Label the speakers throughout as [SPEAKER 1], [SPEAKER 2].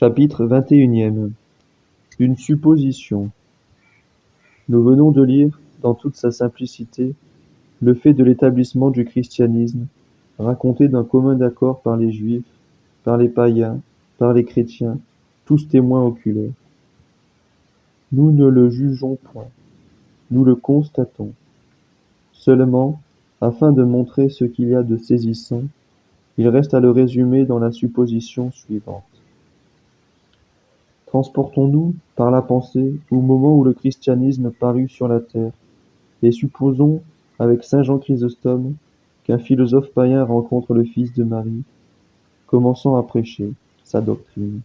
[SPEAKER 1] Chapitre 21. Une supposition. Nous venons de lire, dans toute sa simplicité, le fait de l'établissement du christianisme, raconté d'un commun accord par les Juifs, par les païens, par les chrétiens, tous témoins oculaires. Nous ne le jugeons point, nous le constatons. Seulement, afin de montrer ce qu'il y a de saisissant, il reste à le résumer dans la supposition suivante. Transportons-nous, par la pensée, au moment où le christianisme parut sur la terre, et supposons, avec saint Jean Chrysostome, qu'un philosophe païen rencontre le fils de Marie, commençant à prêcher sa doctrine.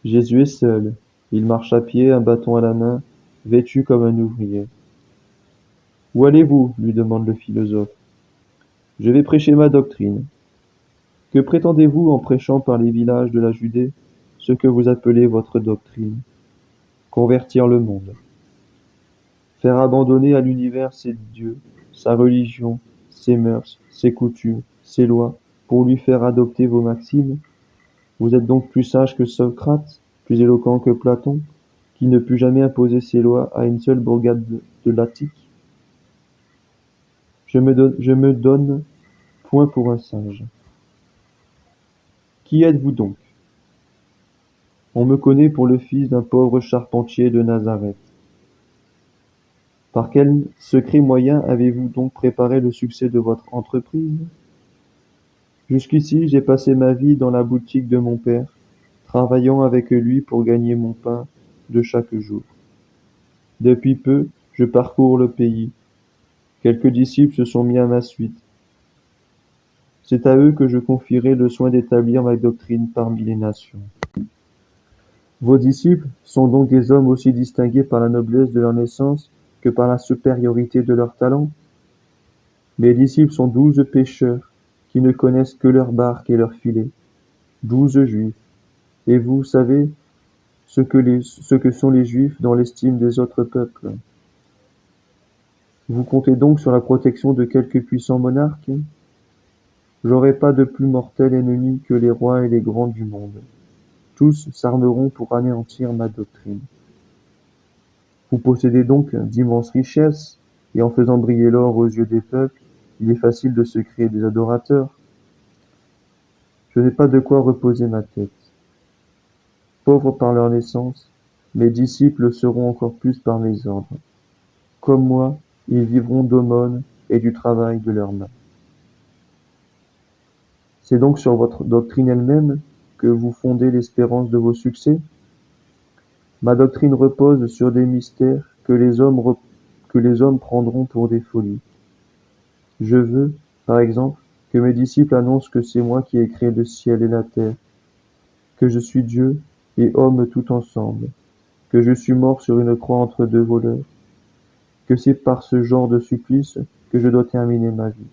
[SPEAKER 1] Jésus est seul, il marche à pied, un bâton à la main, vêtu comme un ouvrier. Où allez-vous? Lui demande le philosophe. Je vais prêcher ma doctrine. Que prétendez-vous en prêchant par les villages de la Judée ce que vous appelez votre doctrine? Convertir le monde. Faire abandonner à l'univers ses dieux, sa religion, ses mœurs, ses coutumes, ses lois, pour lui faire adopter vos maximes? Vous êtes donc plus sage que Socrate, plus éloquent que Platon, qui ne put jamais imposer ses lois à une seule bourgade de l'Attique? Je me donne point pour un singe. Qui êtes-vous donc? On me connaît pour le fils d'un pauvre charpentier de Nazareth. Par quel secret moyen avez-vous donc préparé le succès de votre entreprise? Jusqu'ici, j'ai passé ma vie dans la boutique de mon père, travaillant avec lui pour gagner mon pain de chaque jour. Depuis peu, je parcours le pays. Quelques disciples se sont mis à ma suite. C'est à eux que je confierai le soin d'établir ma doctrine parmi les nations. Vos disciples sont donc des hommes aussi distingués par la noblesse de leur naissance que par la supériorité de leur talent? Mes disciples sont 12 pêcheurs, qui ne connaissent que leur barque et leur filet, 12 juifs. Et vous savez ce que sont les juifs dans l'estime des autres peuples. Vous comptez donc sur la protection de quelques puissants monarques? J'aurai pas de plus mortel ennemi que les rois et les grands du monde. Tous s'armeront pour anéantir ma doctrine. Vous possédez donc d'immenses richesses, et en faisant briller l'or aux yeux des peuples, il est facile de se créer des adorateurs. Je n'ai pas de quoi reposer ma tête. Pauvres par leur naissance, mes disciples le seront encore plus par mes ordres. Comme moi, ils vivront d'aumônes et du travail de leurs mains. C'est donc sur votre doctrine elle-même que vous fondez l'espérance de vos succès? Ma doctrine repose sur des mystères que les hommes prendront pour des folies. Je veux, par exemple, que mes disciples annoncent que c'est moi qui ai créé le ciel et la terre, que je suis Dieu et homme tout ensemble, que je suis mort sur une croix entre deux voleurs, que c'est par ce genre de supplice que je dois terminer ma vie.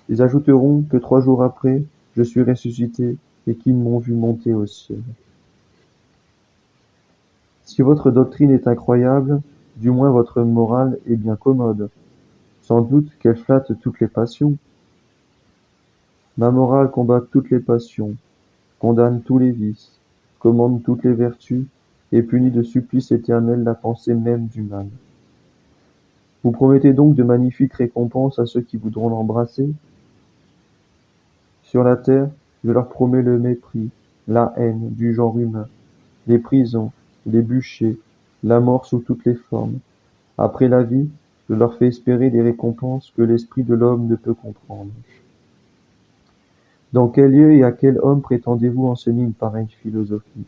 [SPEAKER 1] Ils ajouteront que 3 jours après, je suis ressuscité et qu'ils m'ont vu monter au ciel. Si votre doctrine est incroyable, du moins votre morale est bien commode. Sans doute qu'elle flatte toutes les passions. Ma morale combat toutes les passions, condamne tous les vices, commande toutes les vertus, et punit de supplice éternel la pensée même du mal. Vous promettez donc de magnifiques récompenses à ceux qui voudront l'embrasser? Sur la terre, je leur promets le mépris, la haine du genre humain, les prisons, les bûchers, la mort sous toutes les formes. Après la vie, je leur fais espérer des récompenses que l'esprit de l'homme ne peut comprendre. Dans quel lieu et à quel homme prétendez-vous enseigner une pareille philosophie?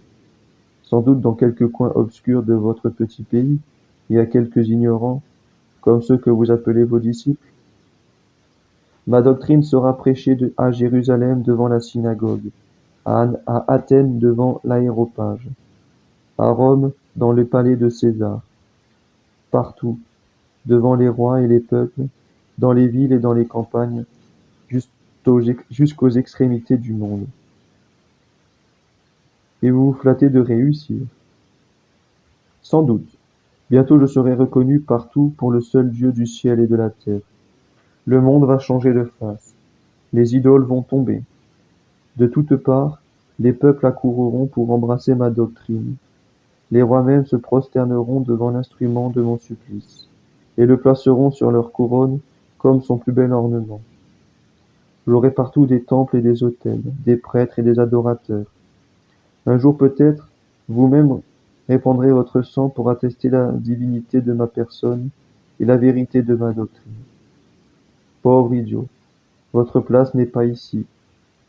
[SPEAKER 1] Sans doute dans quelque coin obscur de votre petit pays, et à quelques ignorants, comme ceux que vous appelez vos disciples? Ma doctrine sera prêchée à Jérusalem devant la synagogue, à Athènes devant l'aréopage, à Rome dans le palais de César, partout, devant les rois et les peuples, dans les villes et dans les campagnes, jusqu'aux extrémités du monde. Et vous vous flattez de réussir. Sans doute. Bientôt je serai reconnu partout pour le seul Dieu du ciel et de la terre. Le monde va changer de face. Les idoles vont tomber. De toutes parts, Les peuples accourront pour embrasser ma doctrine. Les rois même se prosterneront devant l'instrument de mon supplice, et le placeront sur leur couronne comme son plus bel ornement. J'aurai partout des temples et des autels, des prêtres et des adorateurs. Un jour peut-être, vous-même répandrez votre sang pour attester la divinité de ma personne et la vérité de ma doctrine. Pauvre idiot, votre place n'est pas ici,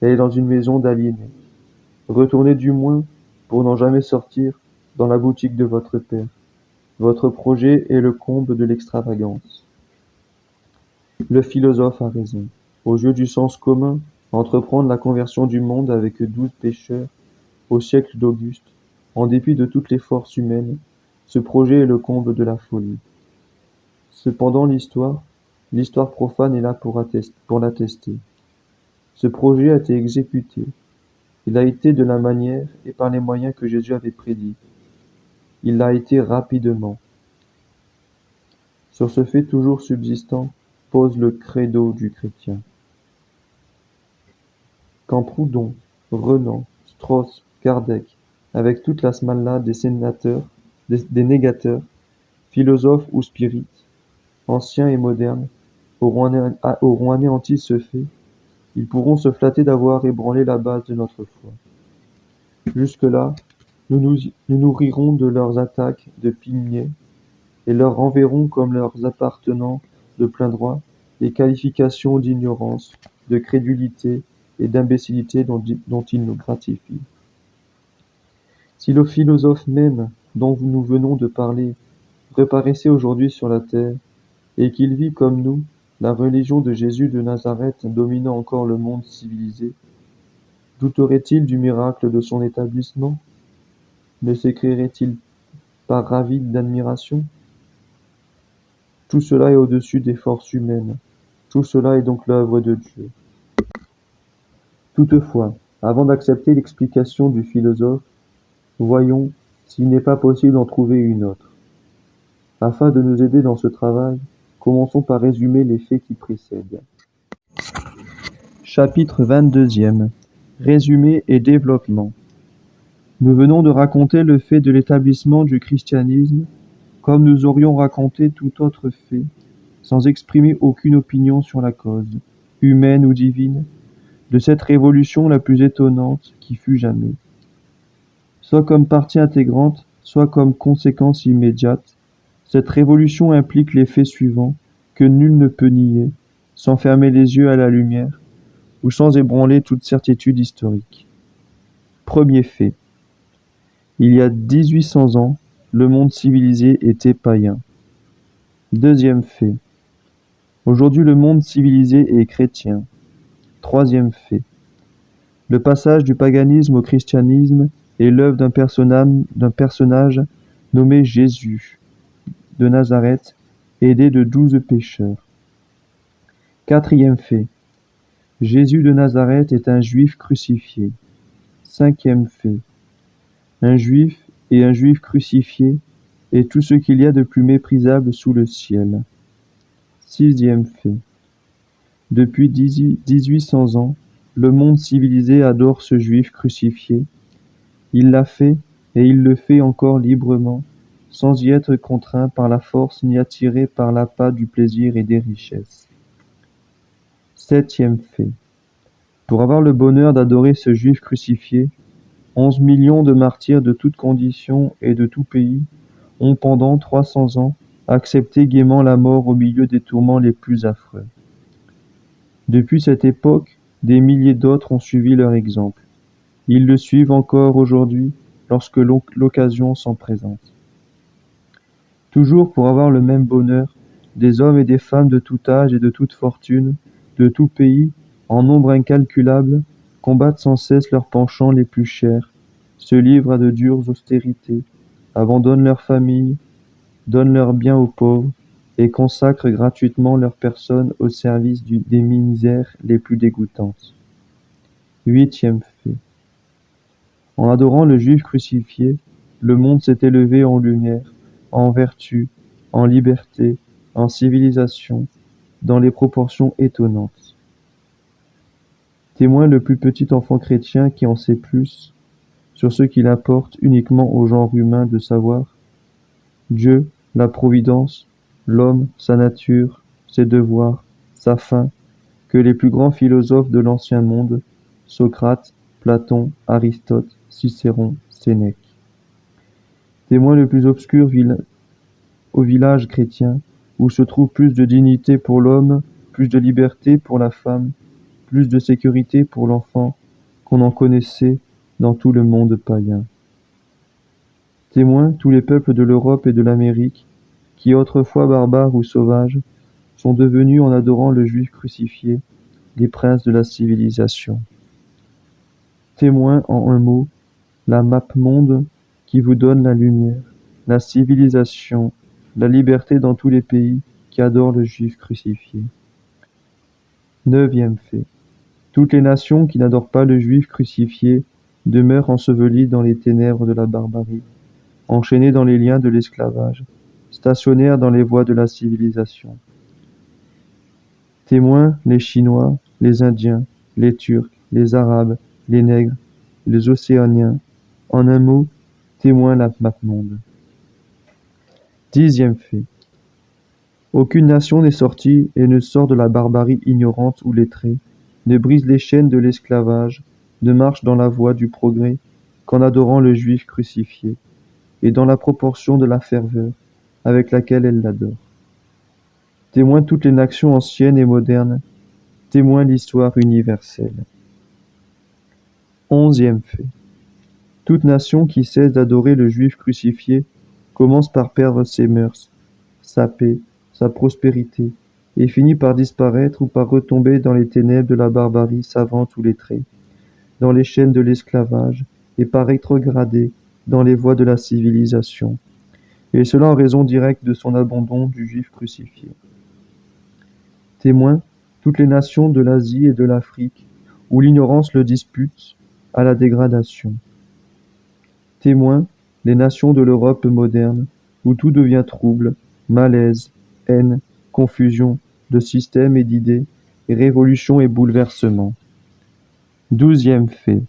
[SPEAKER 1] elle est dans une maison d'aliénés. Retournez du moins, pour n'en jamais sortir, dans la boutique de votre père. Votre projet est le comble de l'extravagance. Le philosophe a raison. Aux yeux du sens commun, entreprendre la conversion du monde avec 12 pécheurs, au siècle d'Auguste, en dépit de toutes les forces humaines, ce projet est le comble de la folie. Cependant l'histoire profane est là pour l'attester. Ce projet a été exécuté. Il a été de la manière et par les moyens que Jésus avait prédits. Il l'a été rapidement. Sur ce fait toujours subsistant pose le credo du chrétien. Quand Proudhon, Renan, Strauss, Kardec, avec toute la smalla des négateurs, philosophes ou spirites, anciens et modernes, auront anéanti ce fait, ils pourront se flatter d'avoir ébranlé la base de notre foi. Jusque-là, nous nous rirons de leurs attaques de pygmées et leur renverrons comme leurs appartenants de plein droit les qualifications d'ignorance, de crédulité et d'imbécillité dont ils nous gratifient. Si le philosophe même dont nous venons de parler reparaissait aujourd'hui sur la terre, et qu'il vit comme nous la religion de Jésus de Nazareth dominant encore le monde civilisé, douterait-il du miracle de son établissement? Ne s'écrierait-il pas ravi d'admiration? Tout cela est au-dessus des forces humaines. Tout cela est donc l'œuvre de Dieu. Toutefois, avant d'accepter l'explication du philosophe, voyons s'il n'est pas possible d'en trouver une autre. Afin de nous aider dans ce travail, commençons par résumer les faits qui précèdent. Chapitre 22e. Résumé et développement. Nous venons de raconter le fait de l'établissement du christianisme, comme nous aurions raconté tout autre fait, sans exprimer aucune opinion sur la cause, humaine ou divine, de cette révolution la plus étonnante qui fut jamais. Soit comme partie intégrante, soit comme conséquence immédiate, cette révolution implique les faits suivants, que nul ne peut nier, sans fermer les yeux à la lumière, ou sans ébranler toute certitude historique. Premier fait. Il y a 1800 ans, le monde civilisé était païen. Deuxième fait. Aujourd'hui, le monde civilisé est chrétien. Troisième fait. Le passage du paganisme au christianisme est l'œuvre d'un personnage nommé Jésus de Nazareth, aidé de 12 pécheurs. Quatrième fait. Jésus de Nazareth est un juif crucifié. Cinquième fait. Un juif et un juif crucifié est tout ce qu'il y a de plus méprisable sous le ciel. Sixième fait. Depuis 1800 ans, le monde civilisé adore ce juif crucifié. Il l'a fait et il le fait encore librement, sans y être contraint par la force ni attiré par l'appât du plaisir et des richesses. Septième fait. Pour avoir le bonheur d'adorer ce juif crucifié, 11 millions de martyrs de toutes conditions et de tout pays ont pendant 300 ans accepté gaiement la mort au milieu des tourments les plus affreux. Depuis cette époque, des milliers d'autres ont suivi leur exemple. Ils le suivent encore aujourd'hui lorsque l'occasion s'en présente. Toujours pour avoir le même bonheur, des hommes et des femmes de tout âge et de toute fortune, de tout pays, en nombre incalculable, combattent sans cesse leurs penchants les plus chers, se livrent à de dures austérités, abandonnent leur famille, donnent leurs biens aux pauvres et consacrent gratuitement leur personne au service des misères les plus dégoûtantes. Huitième fait. En adorant le Juif crucifié, le monde s'est élevé en lumière, en vertu, en liberté, en civilisation, dans les proportions étonnantes. Témoin le plus petit enfant chrétien qui en sait plus sur ce qu'il importe uniquement au genre humain de savoir, Dieu, la providence, l'homme, sa nature, ses devoirs, sa fin, que les plus grands philosophes de l'ancien monde, Socrate, Platon, Aristote, Cicéron, Sénèque. Témoin le plus obscur au village chrétien, où se trouve plus de dignité pour l'homme, plus de liberté pour la femme, plus de sécurité pour l'enfant qu'on en connaissait dans tout le monde païen. Témoin tous les peuples de l'Europe et de l'Amérique, qui autrefois barbares ou sauvages, sont devenus en adorant le Juif crucifié, les princes de la civilisation. Témoin en un mot, la map-monde qui vous donne la lumière, la civilisation, la liberté dans tous les pays qui adorent le Juif crucifié. 9e fait. Toutes les nations qui n'adorent pas le Juif crucifié demeurent ensevelies dans les ténèbres de la barbarie, enchaînées dans les liens de l'esclavage, stationnaires dans les voies de la civilisation. Témoins les Chinois, les Indiens, les Turcs, les Arabes, les Nègres, les Océaniens, en un mot, témoins la map-monde. 10e fait. Aucune nation n'est sortie et ne sort de la barbarie ignorante ou lettrée, ne brise les chaînes de l'esclavage, ne marche dans la voie du progrès qu'en adorant le Juif crucifié, et dans la proportion de la ferveur avec laquelle elle l'adore. Témoin toutes les nations anciennes et modernes, témoin l'histoire universelle. 11e fait. Toute nation qui cesse d'adorer le Juif crucifié commence par perdre ses mœurs, sa paix, sa prospérité, et finit par disparaître ou par retomber dans les ténèbres de la barbarie savante ou lettrée, dans les chaînes de l'esclavage, et par rétrograder dans les voies de la civilisation, et cela en raison directe de son abandon du Juif crucifié. Témoin toutes les nations de l'Asie et de l'Afrique, où l'ignorance le dispute à la dégradation. Témoin les nations de l'Europe moderne, où tout devient trouble, malaise, haine, confusion de systèmes et d'idées, et révolution et bouleversement. 12e fait.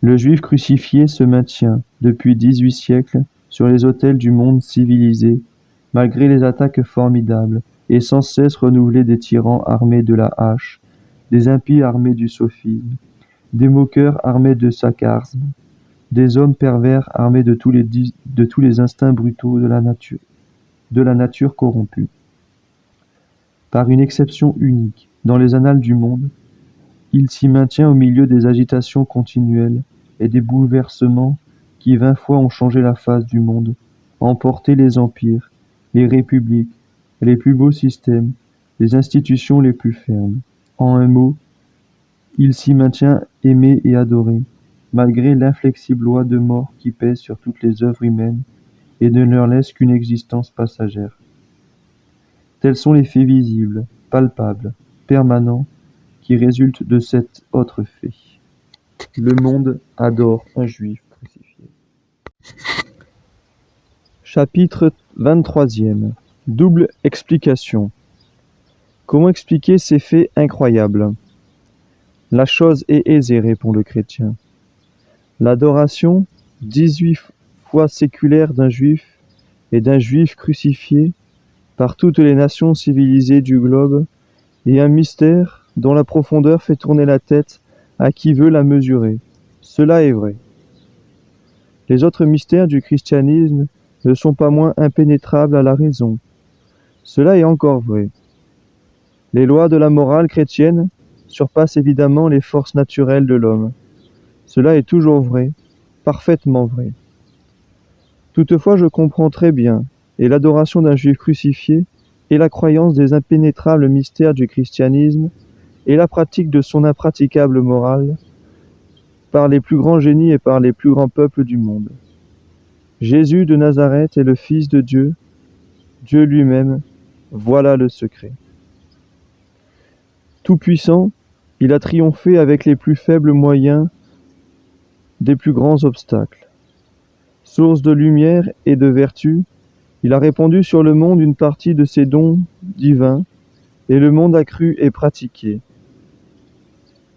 [SPEAKER 1] Le Juif crucifié se maintient, depuis 18 siècles, sur les autels du monde civilisé, malgré les attaques formidables et sans cesse renouvelées des tyrans armés de la hache, des impies armés du sophisme, des moqueurs armés de sarcasme, des hommes pervers armés de tous les instincts brutaux de la nature corrompue. Par une exception unique dans les annales du monde, il s'y maintient au milieu des agitations continuelles et des bouleversements qui 20 fois ont changé la face du monde, emporté les empires, les républiques, les plus beaux systèmes, les institutions les plus fermes. En un mot, il s'y maintient aimé et adoré, malgré l'inflexible loi de mort qui pèse sur toutes les œuvres humaines et ne leur laisse qu'une existence passagère. Tels sont les faits visibles, palpables, permanents, qui résultent de cet autre fait. Le monde adore un Juif crucifié. Chapitre 23e. Double explication. Comment expliquer ces faits incroyables? La chose est aisée, répond le chrétien. L'adoration, 18 fois séculaire d'un Juif et d'un Juif crucifié par toutes les nations civilisées du globe est un mystère dont la profondeur fait tourner la tête à qui veut la mesurer. Cela est vrai. Les autres mystères du christianisme ne sont pas moins impénétrables à la raison. Cela est encore vrai. Les lois de la morale chrétienne surpassent évidemment les forces naturelles de l'homme. Cela est toujours vrai, parfaitement vrai. Toutefois, je comprends très bien, et l'adoration d'un Juif crucifié, et la croyance des impénétrables mystères du christianisme, et la pratique de son impraticable morale, par les plus grands génies et par les plus grands peuples du monde. Jésus de Nazareth est le Fils de Dieu, Dieu lui-même, voilà le secret. Tout-puissant, il a triomphé avec les plus faibles moyens des plus grands obstacles. Source de lumière et de vertu, il a répandu sur le monde une partie de ses dons divins, et le monde a cru et pratiqué.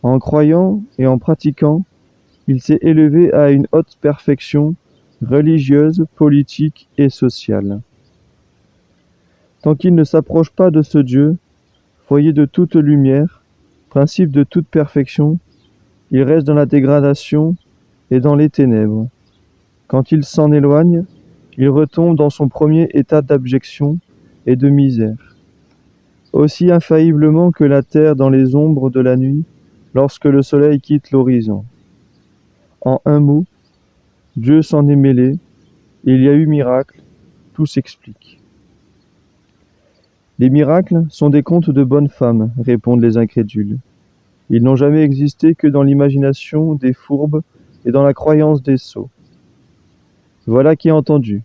[SPEAKER 1] En croyant et en pratiquant, il s'est élevé à une haute perfection religieuse, politique et sociale. Tant qu'il ne s'approche pas de ce Dieu, foyer de toute lumière, principe de toute perfection, il reste dans la dégradation et dans les ténèbres. Quand il s'en éloigne, il retombe dans son premier état d'abjection et de misère. Aussi infailliblement que la terre dans les ombres de la nuit, lorsque le soleil quitte l'horizon. En un mot, Dieu s'en est mêlé, il y a eu miracle, tout s'explique. Les miracles sont des contes de bonnes femmes, répondent les incrédules. Ils n'ont jamais existé que dans l'imagination des fourbes et dans la croyance des sots. Voilà qui est entendu.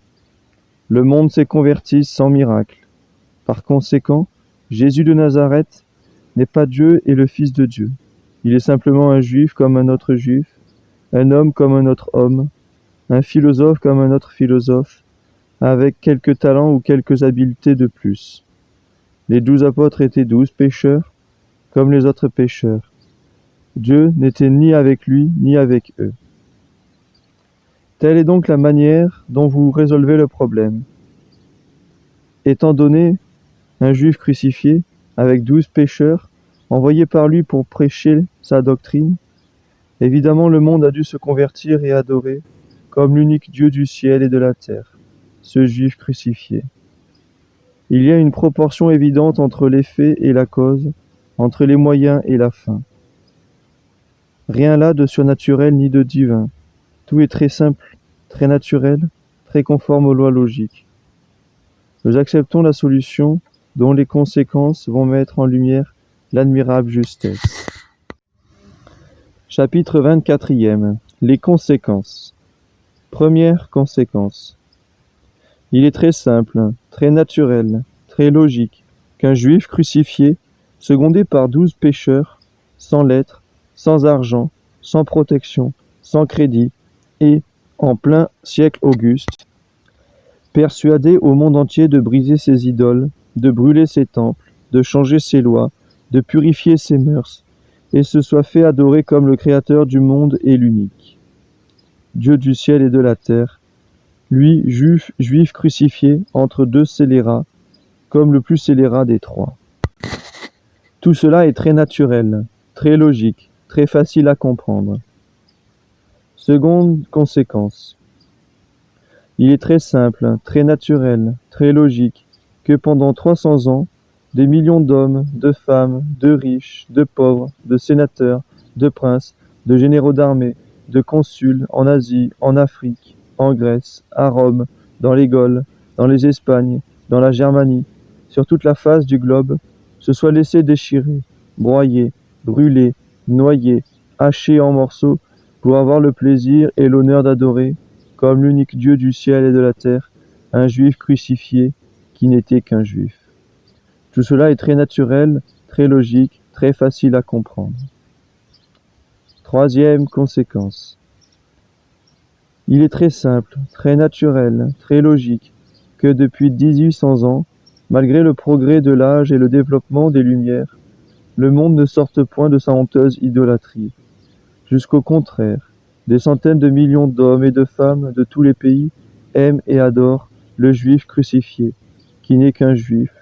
[SPEAKER 1] Le monde s'est converti sans miracle. Par conséquent, Jésus de Nazareth n'est pas Dieu et le Fils de Dieu. Il est simplement un juif comme un autre juif, un homme comme un autre homme, un philosophe comme un autre philosophe, avec quelques talents ou quelques habiletés de plus. Les 12 apôtres étaient 12 pécheurs, comme les autres pécheurs. Dieu n'était ni avec lui, ni avec eux. Telle est donc la manière dont vous résolvez le problème. Étant donné un juif crucifié, avec 12 pécheurs, envoyés par lui pour prêcher sa doctrine, évidemment le monde a dû se convertir et adorer comme l'unique Dieu du ciel et de la terre, ce juif crucifié. Il y a une proportion évidente entre l'effet et la cause, entre les moyens et la fin. Rien là de surnaturel ni de divin. Tout est très simple, très naturel, très conforme aux lois logiques. Nous acceptons la solution dont les conséquences vont mettre en lumière l'admirable justesse. Chapitre 24e. Les conséquences. Première conséquence. Il est très simple, très naturel, très logique qu'un juif crucifié, secondé par 12 pécheurs, sans lettres, sans argent, sans protection, sans crédit, et, en plein siècle auguste, persuadé au monde entier de briser ses idoles, de brûler ses temples, de changer ses lois, de purifier ses mœurs, et se soit fait adorer comme le Créateur du monde et l'unique. Dieu du ciel et de la terre, lui, juif crucifié entre deux scélérats, comme le plus scélérat des trois. Tout cela est très naturel, très logique, très facile à comprendre. Seconde conséquence. Il est très simple, très naturel, très logique, que pendant 300 ans, des millions d'hommes, de femmes, de riches, de pauvres, de sénateurs, de princes, de généraux d'armée, de consuls en Asie, en Afrique, en Grèce, à Rome, dans les Gaules, dans les Espagnes, dans la Germanie, sur toute la face du globe, se soient laissés déchirer, broyer, brûler, noyer, hacher en morceaux, pour avoir le plaisir et l'honneur d'adorer, comme l'unique Dieu du ciel et de la terre, un juif crucifié qui n'était qu'un juif. Tout cela est très naturel, très logique, très facile à comprendre. Troisième conséquence. Il est très simple, très naturel, très logique, que depuis 1800 ans, malgré le progrès de l'âge et le développement des Lumières, le monde ne sorte point de sa honteuse idolâtrie. Jusqu'au contraire, des centaines de millions d'hommes et de femmes de tous les pays aiment et adorent le juif crucifié, qui n'est qu'un juif,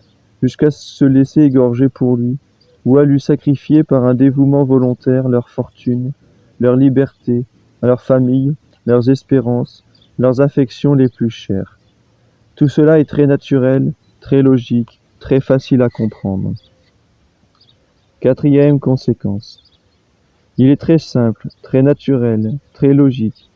[SPEAKER 1] jusqu'à se laisser égorger pour lui, ou à lui sacrifier par un dévouement volontaire leur fortune, leur liberté, leur famille, leurs espérances, leurs affections les plus chères. Tout cela est très naturel, très logique, très facile à comprendre. Quatrième conséquence. Il est très simple, très naturel, très logique,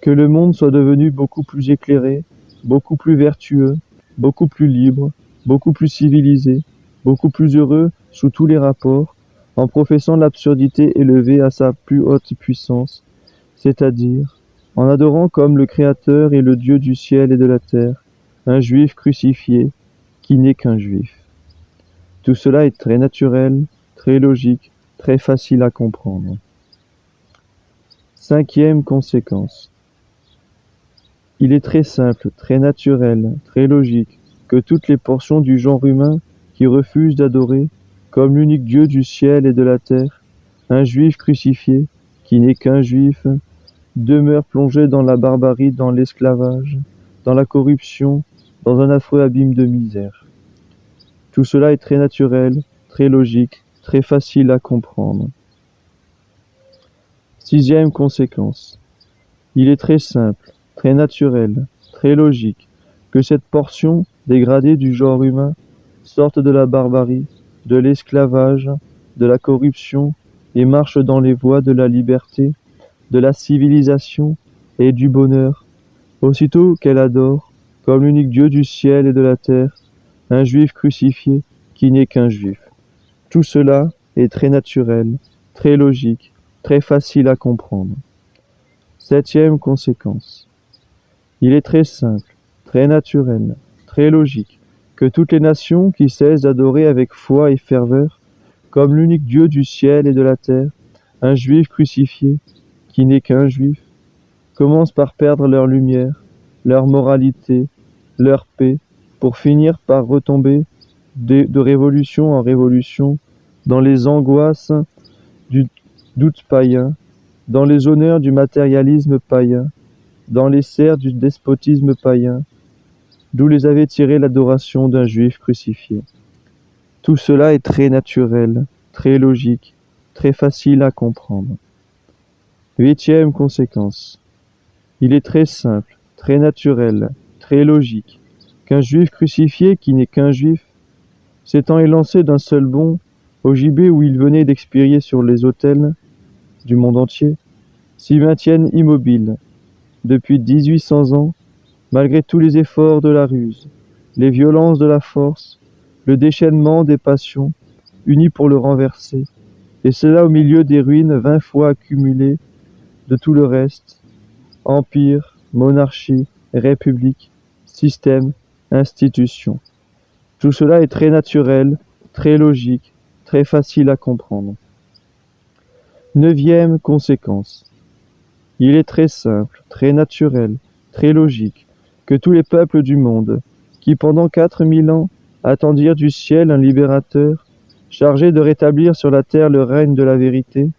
[SPEAKER 1] que le monde soit devenu beaucoup plus éclairé, beaucoup plus vertueux, beaucoup plus libre, beaucoup plus civilisé, beaucoup plus heureux sous tous les rapports, en professant l'absurdité élevée à sa plus haute puissance, c'est-à-dire en adorant comme le Créateur et le Dieu du ciel et de la terre, un juif crucifié qui n'est qu'un juif. Tout cela est très naturel, très logique, très facile à comprendre. Cinquième conséquence. Il est très simple, très naturel, très logique, que toutes les portions du genre humain qui refusent d'adorer, comme l'unique Dieu du ciel et de la terre, un juif crucifié, qui n'est qu'un juif, demeure plongé dans la barbarie, dans l'esclavage, dans la corruption, dans un affreux abîme de misère. Tout cela est très naturel, très logique, très facile à comprendre. Sixième conséquence. Il est très simple, très naturel, très logique, que cette portion dégradée du genre humain sorte de la barbarie, de l'esclavage, de la corruption et marche dans les voies de la liberté, de la civilisation et du bonheur, aussitôt qu'elle adore, comme l'unique Dieu du ciel et de la terre, un juif crucifié qui n'est qu'un juif. Tout cela est très naturel, très logique, très facile à comprendre. Septième conséquence. Il est très simple, très naturel, très logique, que toutes les nations qui cessent d'adorer avec foi et ferveur, comme l'unique Dieu du ciel et de la terre, un juif crucifié, qui n'est qu'un juif, commencent par perdre leur lumière, leur moralité, leur paix, pour finir par retomber de révolution en révolution dans les angoisses du doute païen, dans les honneurs du matérialisme païen, dans les serres du despotisme païen, d'où les avait tirés l'adoration d'un juif crucifié. Tout cela est très naturel, très logique, très facile à comprendre. Huitième conséquence. Il est très simple, très naturel, très logique, qu'un juif crucifié qui n'est qu'un juif, s'étant élancé d'un seul bond au gibet où il venait d'expier sur les autels du monde entier, s'y maintienne immobile, depuis 1800 ans, malgré tous les efforts de la ruse, les violences de la force, le déchaînement des passions, unis pour le renverser, et cela au milieu des ruines 20 fois accumulées de tout le reste, empire, monarchie, république, système, institution. Tout cela est très naturel, très logique, très facile à comprendre. Neuvième conséquence. Il est très simple, très naturel, très logique, que tous les peuples du monde, qui pendant 4000 ans attendirent du ciel un libérateur, chargé de rétablir sur la terre le règne de la vérité,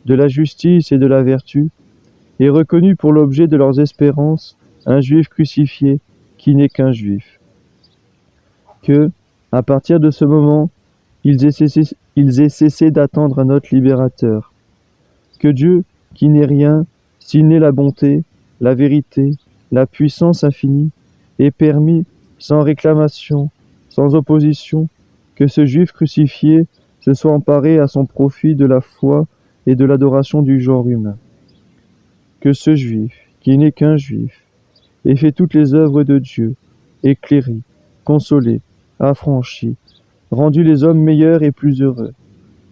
[SPEAKER 1] de la justice et de la vertu, aient reconnu pour l'objet de leurs espérances un juif crucifié qui n'est qu'un juif. Que, à partir de ce moment, ils aient cessé d'attendre un autre libérateur. Que Dieu, qui n'est rien, s'il n'est la bonté, la vérité, la puissance infinie, ait permis, sans réclamation, sans opposition, que ce juif crucifié se soit emparé à son profit de la foi et de l'adoration du genre humain. Que ce juif, qui n'est qu'un juif, ait fait toutes les œuvres de Dieu, éclairé, consolé, affranchi, rendu les hommes meilleurs et plus heureux,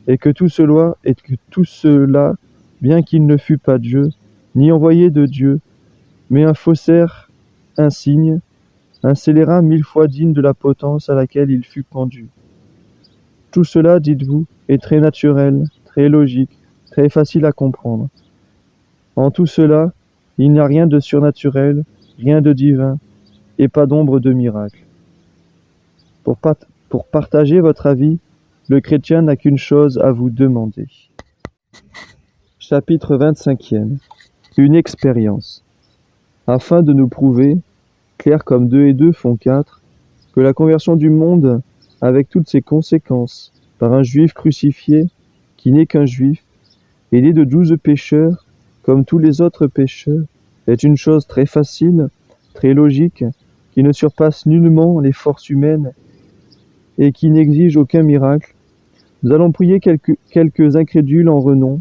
[SPEAKER 1] et que tout cela, bien qu'il ne fût pas Dieu, ni envoyé de Dieu, mais un faussaire insigne, un scélérat 1000 fois digne de la potence à laquelle il fut pendu. Tout cela, dites-vous, est très naturel, très logique, très facile à comprendre. En tout cela, il n'y a rien de surnaturel, rien de divin, et pas d'ombre de miracle. Pour partager votre avis, le chrétien n'a qu'une chose à vous demander. Chapitre 25e. Une expérience. Afin de nous prouver, clair comme 2 et 2 font 4, que la conversion du monde, avec toutes ses conséquences, par un juif crucifié, qui n'est qu'un juif, aidé de 12 pécheurs, comme tous les autres pécheurs, est une chose très facile, très logique, qui ne surpasse nullement les forces humaines et qui n'exige aucun miracle. Nous allons prier quelques incrédules en renom,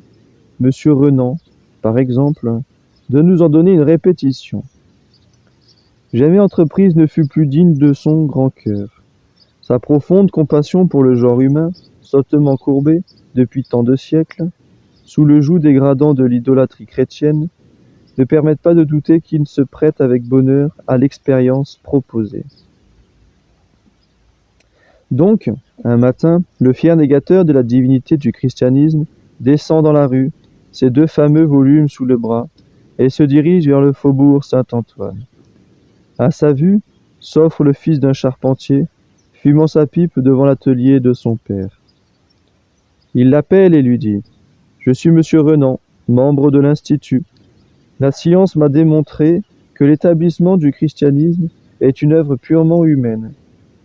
[SPEAKER 1] Monsieur Renan, par exemple, de nous en donner une répétition. Jamais entreprise ne fut plus digne de son grand cœur. Sa profonde compassion pour le genre humain, sottement courbé depuis tant de siècles, sous le joug dégradant de l'idolâtrie chrétienne, ne permettent pas de douter qu'il se prête avec bonheur à l'expérience proposée. Donc, un matin, le fier négateur de la divinité du christianisme descend dans la rue, ses 2 fameux volumes sous le bras, et se dirige vers le faubourg Saint-Antoine. À sa vue, s'offre le fils d'un charpentier, fumant sa pipe devant l'atelier de son père. Il l'appelle et lui dit : « Je suis monsieur Renan, membre de l'Institut. La science m'a démontré que l'établissement du christianisme est une œuvre purement humaine.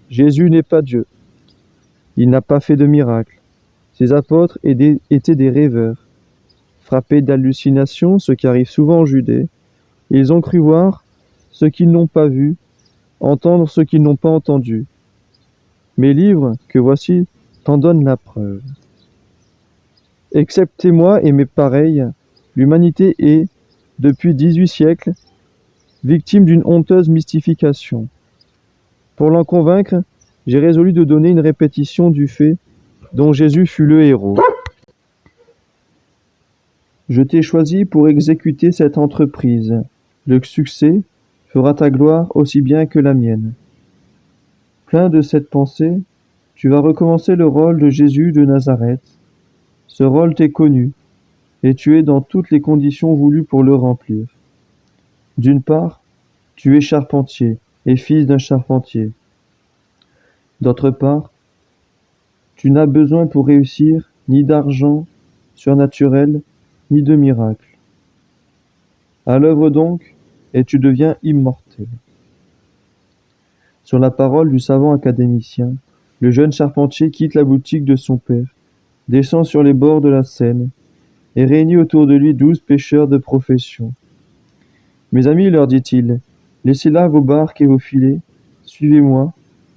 [SPEAKER 1] Jésus n'est pas Dieu. Il n'a pas fait de miracle. Ses apôtres étaient des rêveurs. Frappés d'hallucinations, ce qui arrive souvent en Judée, ils ont cru voir ce qu'ils n'ont pas vu, entendre ce qu'ils n'ont pas entendu. Mes livres, que voici, t'en donnent la preuve. Excepté moi et mes pareils, l'humanité est, depuis 18 siècles, victime d'une honteuse mystification. Pour l'en convaincre, j'ai résolu de donner une répétition du fait dont Jésus fut le héros. Je t'ai choisi pour exécuter cette entreprise. Le succès fera ta gloire aussi bien que la mienne. Plein de cette pensée, tu vas recommencer le rôle de Jésus de Nazareth. Ce rôle t'est connu, et tu es dans toutes les conditions voulues pour le remplir. D'une part, tu es charpentier et fils d'un charpentier. D'autre part, tu n'as besoin pour réussir ni d'argent surnaturel, ni de miracle. À l'œuvre donc, et tu deviens immortel. Sur la parole du savant académicien, le jeune charpentier quitte la boutique de son père, descend sur les bords de la Seine, et réunit autour de lui 12 pêcheurs de profession. Mes amis, leur dit-il, laissez là vos barques et vos filets, suivez-moi,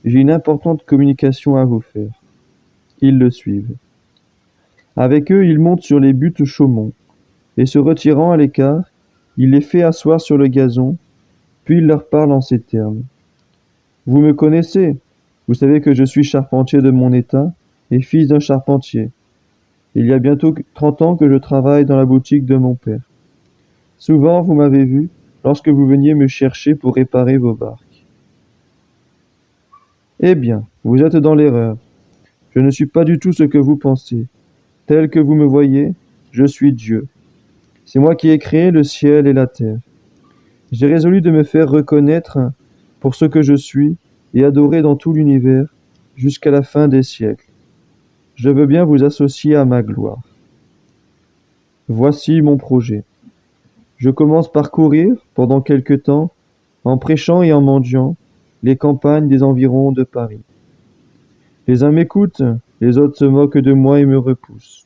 [SPEAKER 1] j'ai une importante communication à vous faire. Ils le suivent. Avec eux, il monte sur les buttes Chaumont, et se retirant à l'écart, il les fait asseoir sur le gazon, puis il leur parle en ces termes. Vous me connaissez, vous savez que je suis charpentier de mon état et fils d'un charpentier. Il y a bientôt 30 ans que je travaille dans la boutique de mon père. Souvent, vous m'avez vu lorsque vous veniez me chercher pour réparer vos barques. Eh bien, vous êtes dans l'erreur. Je ne suis pas du tout ce que vous pensez. Tel que vous me voyez, je suis Dieu. C'est moi qui ai créé le ciel et la terre. J'ai résolu de me faire reconnaître pour ce que je suis et adorer dans tout l'univers jusqu'à la fin des siècles. Je veux bien vous associer à ma gloire. Voici mon projet. Je commence par courir, pendant quelque temps, en prêchant et en mendiant, les campagnes des environs de Paris. Les uns m'écoutent, les autres se moquent de moi et me repoussent.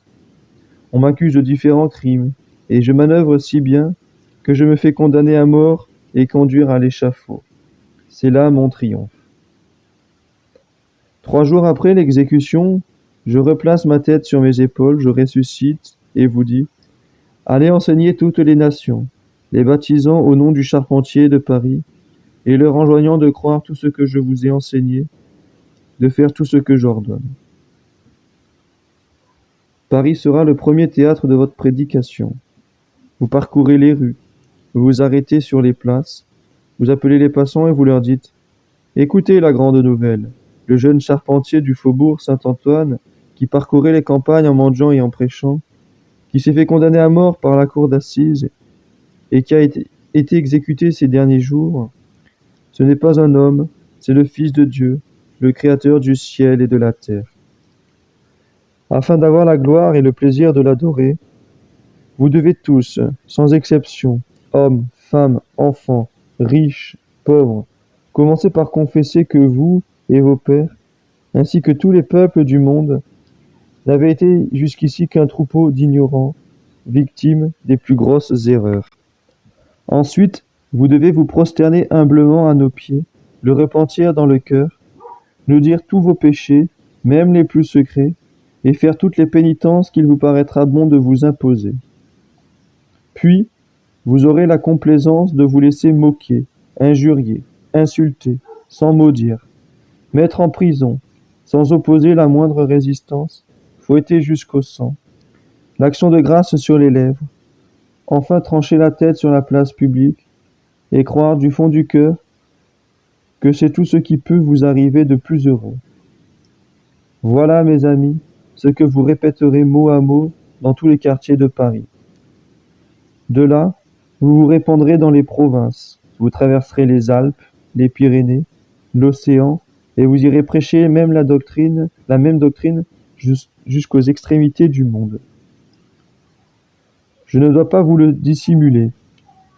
[SPEAKER 1] On m'accuse de différents crimes, et je manœuvre si bien que je me fais condamner à mort et conduire à l'échafaud. C'est là mon triomphe. 3 jours après l'exécution, je replace ma tête sur mes épaules, je ressuscite et vous dis « Allez enseigner toutes les nations, les baptisant au nom du charpentier de Paris, et leur enjoignant de croire tout ce que je vous ai enseigné, de faire tout ce que j'ordonne. » Paris sera le premier théâtre de votre prédication. Vous parcourez les rues, vous vous arrêtez sur les places, vous appelez les passants et vous leur dites « Écoutez la grande nouvelle, le jeune charpentier du faubourg Saint-Antoine, qui parcourait les campagnes en mendiant et en prêchant, qui s'est fait condamner à mort par la cour d'assises et qui a été exécuté ces derniers jours, ce n'est pas un homme, c'est le Fils de Dieu, le Créateur du ciel et de la terre. Afin d'avoir la gloire et le plaisir de l'adorer, vous devez tous, sans exception, hommes, femmes, enfants, riches, pauvres, commencer par confesser que vous et vos pères, ainsi que tous les peuples du monde, n'avaient été jusqu'ici qu'un troupeau d'ignorants, victimes des plus grosses erreurs. Ensuite, vous devez vous prosterner humblement à nos pieds, le repentir dans le cœur, nous dire tous vos péchés, même les plus secrets, et faire toutes les pénitences qu'il vous paraîtra bon de vous imposer. Puis, vous aurez la complaisance de vous laisser moquer, injurier, insulter, sans maudire, mettre en prison, sans opposer la moindre résistance, fouetter jusqu'au sang, l'action de grâce sur les lèvres, enfin trancher la tête sur la place publique, et croire du fond du cœur que c'est tout ce qui peut vous arriver de plus heureux. Voilà, mes amis, ce que vous répéterez mot à mot dans tous les quartiers de Paris. De là, vous vous répandrez dans les provinces, vous traverserez les Alpes, les Pyrénées, l'océan, et vous irez prêcher même la même doctrine, jusqu'aux extrémités du monde. Je ne dois pas vous le dissimuler.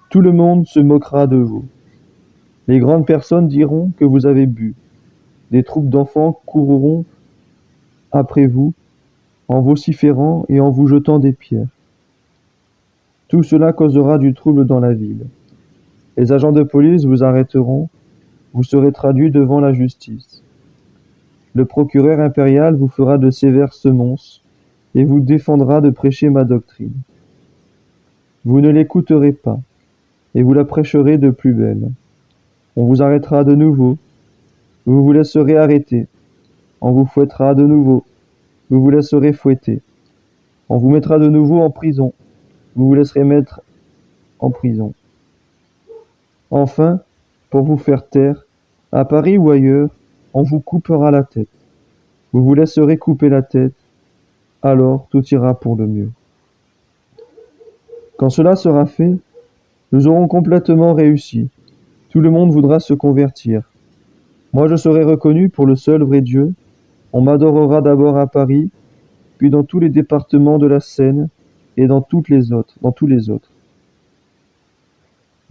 [SPEAKER 1] Tout le monde se moquera de vous. Les grandes personnes diront que vous avez bu. Des troupes d'enfants courront après vous, en vociférant et en vous jetant des pierres. Tout cela causera du trouble dans la ville. Les agents de police vous arrêteront, vous serez traduit devant la justice. Le procureur impérial vous fera de sévères semonces et vous défendra de prêcher ma doctrine. Vous ne l'écouterez pas, et vous la prêcherez de plus belle. On vous arrêtera de nouveau, vous vous laisserez arrêter. On vous fouettera de nouveau, vous vous laisserez fouetter. On vous mettra de nouveau en prison, vous vous laisserez mettre en prison. Enfin, pour vous faire taire, à Paris ou ailleurs, on vous coupera la tête. Vous vous laisserez couper la tête, alors tout ira pour le mieux. Quand cela sera fait, nous aurons complètement réussi. Tout le monde voudra se convertir. Moi je serai reconnu pour le seul vrai Dieu. On m'adorera d'abord à Paris, puis dans tous les départements de la Seine et dans tous les autres.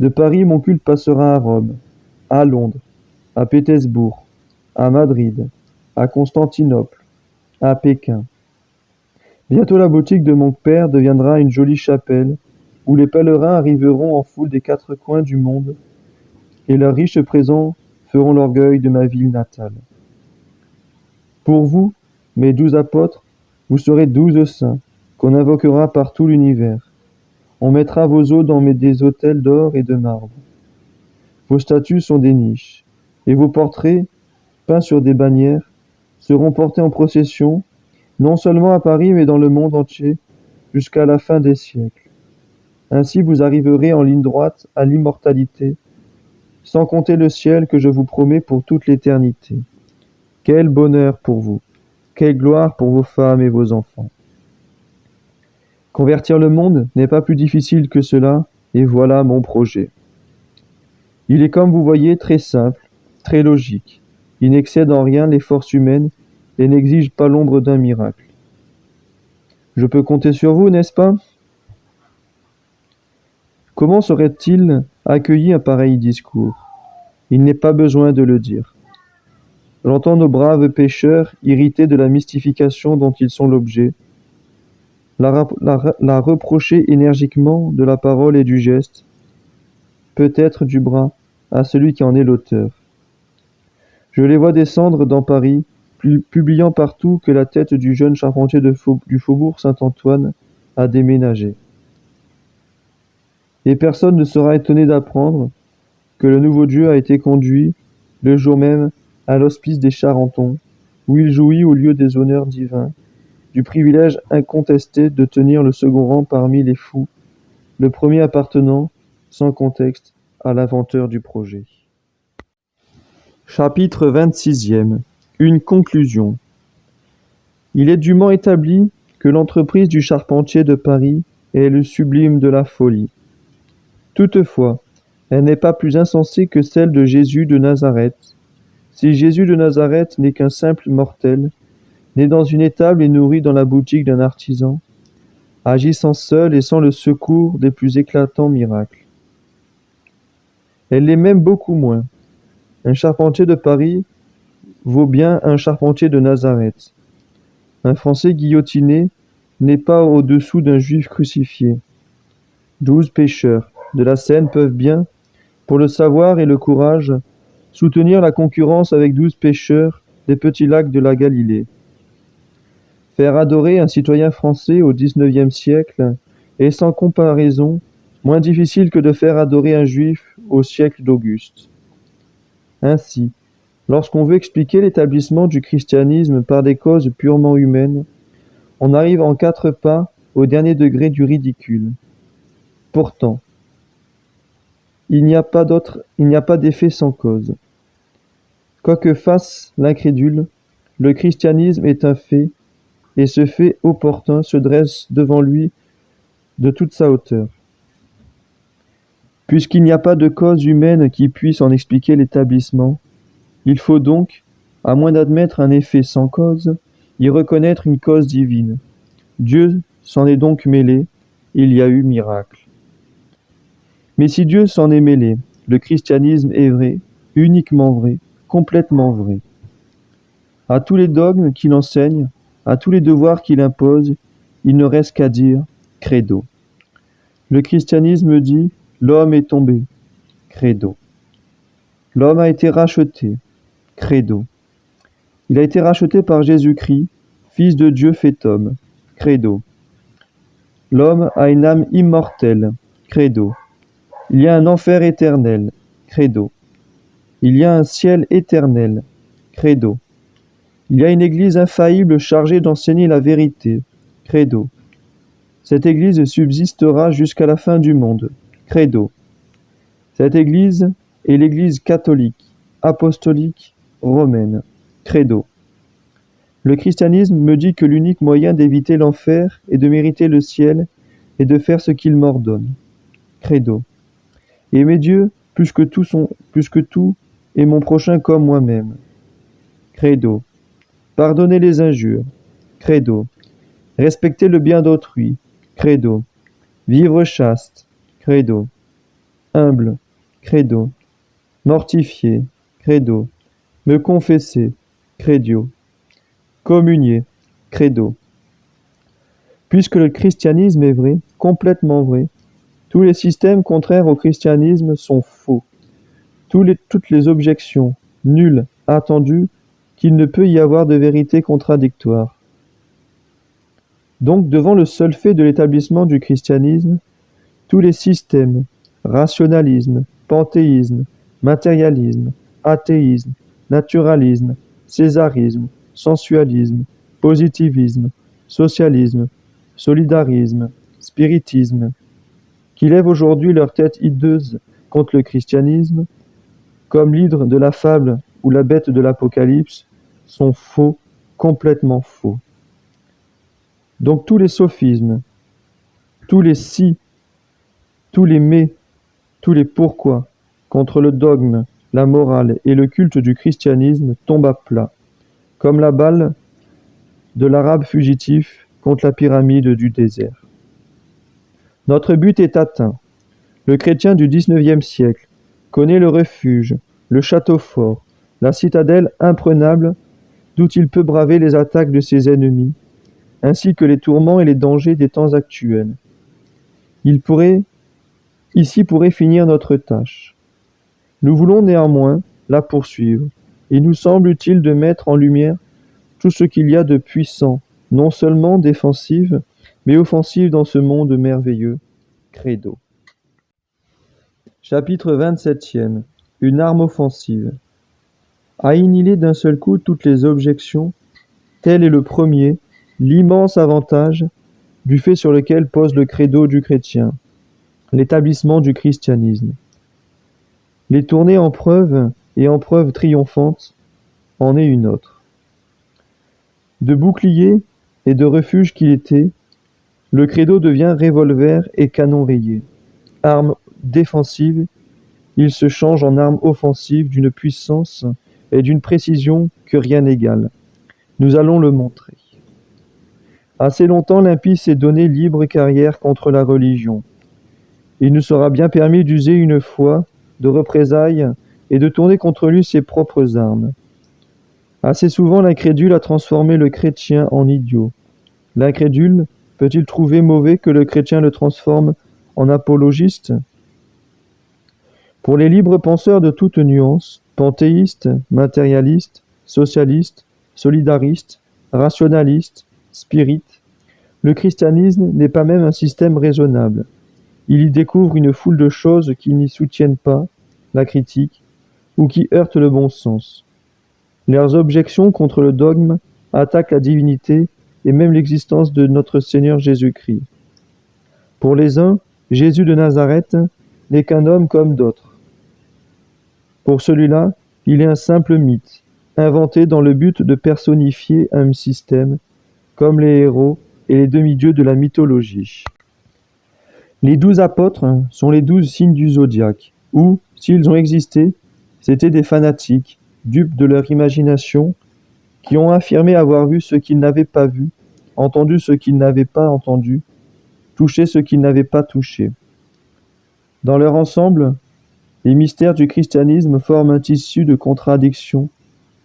[SPEAKER 1] De Paris, mon culte passera à Rome, à Londres, à Pétersbourg, à Madrid, à Constantinople, à Pékin. Bientôt la boutique de mon père deviendra une jolie chapelle où les pèlerins arriveront en foule des quatre coins du monde et leurs riches présents feront l'orgueil de ma ville natale. Pour vous, mes 12 apôtres, vous serez 12 saints qu'on invoquera par tout l'univers. On mettra vos os dans des autels d'or et de marbre. Vos statues sont des niches, et vos portraits, peints sur des bannières, seront portés en procession, non seulement à Paris, mais dans le monde entier, jusqu'à la fin des siècles. Ainsi vous arriverez en ligne droite à l'immortalité, sans compter le ciel que je vous promets pour toute l'éternité. Quel bonheur pour vous, quelle gloire pour vos femmes et vos enfants. Convertir le monde n'est pas plus difficile que cela, et voilà mon projet. Il est comme vous voyez très simple, très logique. Il n'excède en rien les forces humaines et n'exige pas l'ombre d'un miracle. Je peux compter sur vous, n'est-ce pas? Comment serait-il accueilli un pareil discours? Il n'est pas besoin de le dire. J'entends nos braves pécheurs irrités de la mystification dont ils sont l'objet, la reprocher énergiquement de la parole et du geste, peut-être du bras, à celui qui en est l'auteur. Je les vois descendre dans Paris, publiant partout que la tête du jeune charpentier du faubourg Saint-Antoine a déménagé. Et personne ne sera étonné d'apprendre que le nouveau Dieu a été conduit, le jour même, à l'hospice des Charenton, où il jouit au lieu des honneurs divins, du privilège incontesté de tenir le second rang parmi les fous, le premier appartenant, sans contexte, à l'inventeur du projet. Chapitre 26e. Une conclusion. Il est dûment établi que l'entreprise du charpentier de Paris est le sublime de la folie. Toutefois, elle n'est pas plus insensée que celle de Jésus de Nazareth. Si Jésus de Nazareth n'est qu'un simple mortel, né dans une étable et nourri dans la boutique d'un artisan, agissant seul et sans le secours des plus éclatants miracles. Elle l'est même beaucoup moins. Un charpentier de Paris vaut bien un charpentier de Nazareth. Un Français guillotiné n'est pas au-dessous d'un Juif crucifié. 12 pécheurs de la Seine peuvent bien, pour le savoir et le courage, soutenir la concurrence avec 12 pécheurs des petits lacs de la Galilée. Faire adorer un citoyen français au XIXe siècle est sans comparaison moins difficile que de faire adorer un juif au siècle d'Auguste. Ainsi, lorsqu'on veut expliquer l'établissement du christianisme par des causes purement humaines, on arrive en 4 pas au dernier degré du ridicule. Pourtant, il n'y a pas d'effet sans cause. Quoi que fasse l'incrédule, le christianisme est un fait, et ce fait opportun se dresse devant lui de toute sa hauteur. Puisqu'il n'y a pas de cause humaine qui puisse en expliquer l'établissement, il faut donc, à moins d'admettre un effet sans cause, y reconnaître une cause divine. Dieu s'en est donc mêlé, il y a eu miracle. Mais si Dieu s'en est mêlé, le christianisme est vrai, uniquement vrai, complètement vrai. À tous les dogmes qu'il enseigne, à tous les devoirs qu'il impose, il ne reste qu'à dire credo. Le christianisme dit l'homme est tombé, credo. L'homme a été racheté, credo. Il a été racheté par Jésus-Christ, Fils de Dieu fait homme, credo. L'homme a une âme immortelle, credo. Il y a un enfer éternel, credo. Il y a un ciel éternel, credo. Il y a une église infaillible chargée d'enseigner la vérité, credo. Cette église subsistera jusqu'à la fin du monde, credo. Cette église est l'église catholique, apostolique, romaine, credo. Le christianisme me dit que l'unique moyen d'éviter l'enfer et de mériter le ciel est de faire ce qu'il m'ordonne, credo. Aimer Dieu plus que tout et mon prochain comme moi-même, credo. Pardonner les injures, credo. Respecter le bien d'autrui, credo. Vivre chaste, credo. Humble, credo. Mortifié, credo. Me confesser, credo. Communier, credo. Puisque le christianisme est vrai, complètement vrai, tous les systèmes contraires au christianisme sont faux. Toutes les objections, nulles, attendues, qu'il ne peut y avoir de vérité contradictoire. Donc, devant le seul fait de l'établissement du christianisme, tous les systèmes, rationalisme, panthéisme, matérialisme, athéisme, naturalisme, césarisme, sensualisme, positivisme, socialisme, solidarisme, spiritisme, qui lèvent aujourd'hui leur tête hideuse contre le christianisme, comme l'hydre de la fable ou la bête de l'Apocalypse, sont faux, complètement faux. Donc tous les sophismes, tous les si, tous les mais, tous les pourquoi, contre le dogme, la morale et le culte du christianisme tombent à plat, comme la balle de l'arabe fugitif contre la pyramide du désert. Notre but est atteint. Le chrétien du XIXe siècle connaît le refuge, le château fort, la citadelle imprenable d'où il peut braver les attaques de ses ennemis, ainsi que les tourments et les dangers des temps actuels. Ici pourrait finir notre tâche. Nous voulons néanmoins la poursuivre. Il nous semble utile de mettre en lumière tout ce qu'il y a de puissant, non seulement défensif, mais offensif dans ce monde merveilleux. Credo. Chapitre 27e. Une arme offensive. À annihiler d'un seul coup toutes les objections, tel est le premier, l'immense avantage du fait sur lequel pose le credo du chrétien, l'établissement du christianisme. Les tourner en preuve et en preuve triomphante en est une autre. De bouclier et de refuge qu'il était, le credo devient revolver et canon rayé. Arme défensive, il se change en arme offensive d'une puissance et d'une précision que rien n'égale. Nous allons le montrer. Assez longtemps l'impie s'est donné libre carrière contre la religion. Il nous sera bien permis d'user une fois de représailles et de tourner contre lui ses propres armes. Assez souvent l'incrédule a transformé le chrétien en idiot. L'incrédule peut-il trouver mauvais que le chrétien le transforme en apologiste ? Pour les libres penseurs de toutes nuances, panthéistes, matérialistes, socialistes, solidaristes, rationalistes, spirites, le christianisme n'est pas même un système raisonnable. Il y découvre une foule de choses qui n'y soutiennent pas la critique ou qui heurtent le bon sens. Leurs objections contre le dogme attaquent la divinité et même l'existence de notre Seigneur Jésus-Christ. Pour les uns, Jésus de Nazareth n'est qu'un homme comme d'autres. Pour celui-là, il est un simple mythe, inventé dans le but de personnifier un système, comme les héros et les demi-dieux de la mythologie. Les 12 apôtres sont les 12 signes du zodiaque, ou, s'ils ont existé, c'étaient des fanatiques, dupes de leur imagination, qui ont affirmé avoir vu ce qu'ils n'avaient pas vu, entendu ce qu'ils n'avaient pas entendu, toucher ce qu'ils n'avaient pas touché. Dans leur ensemble, les mystères du christianisme forment un tissu de contradictions,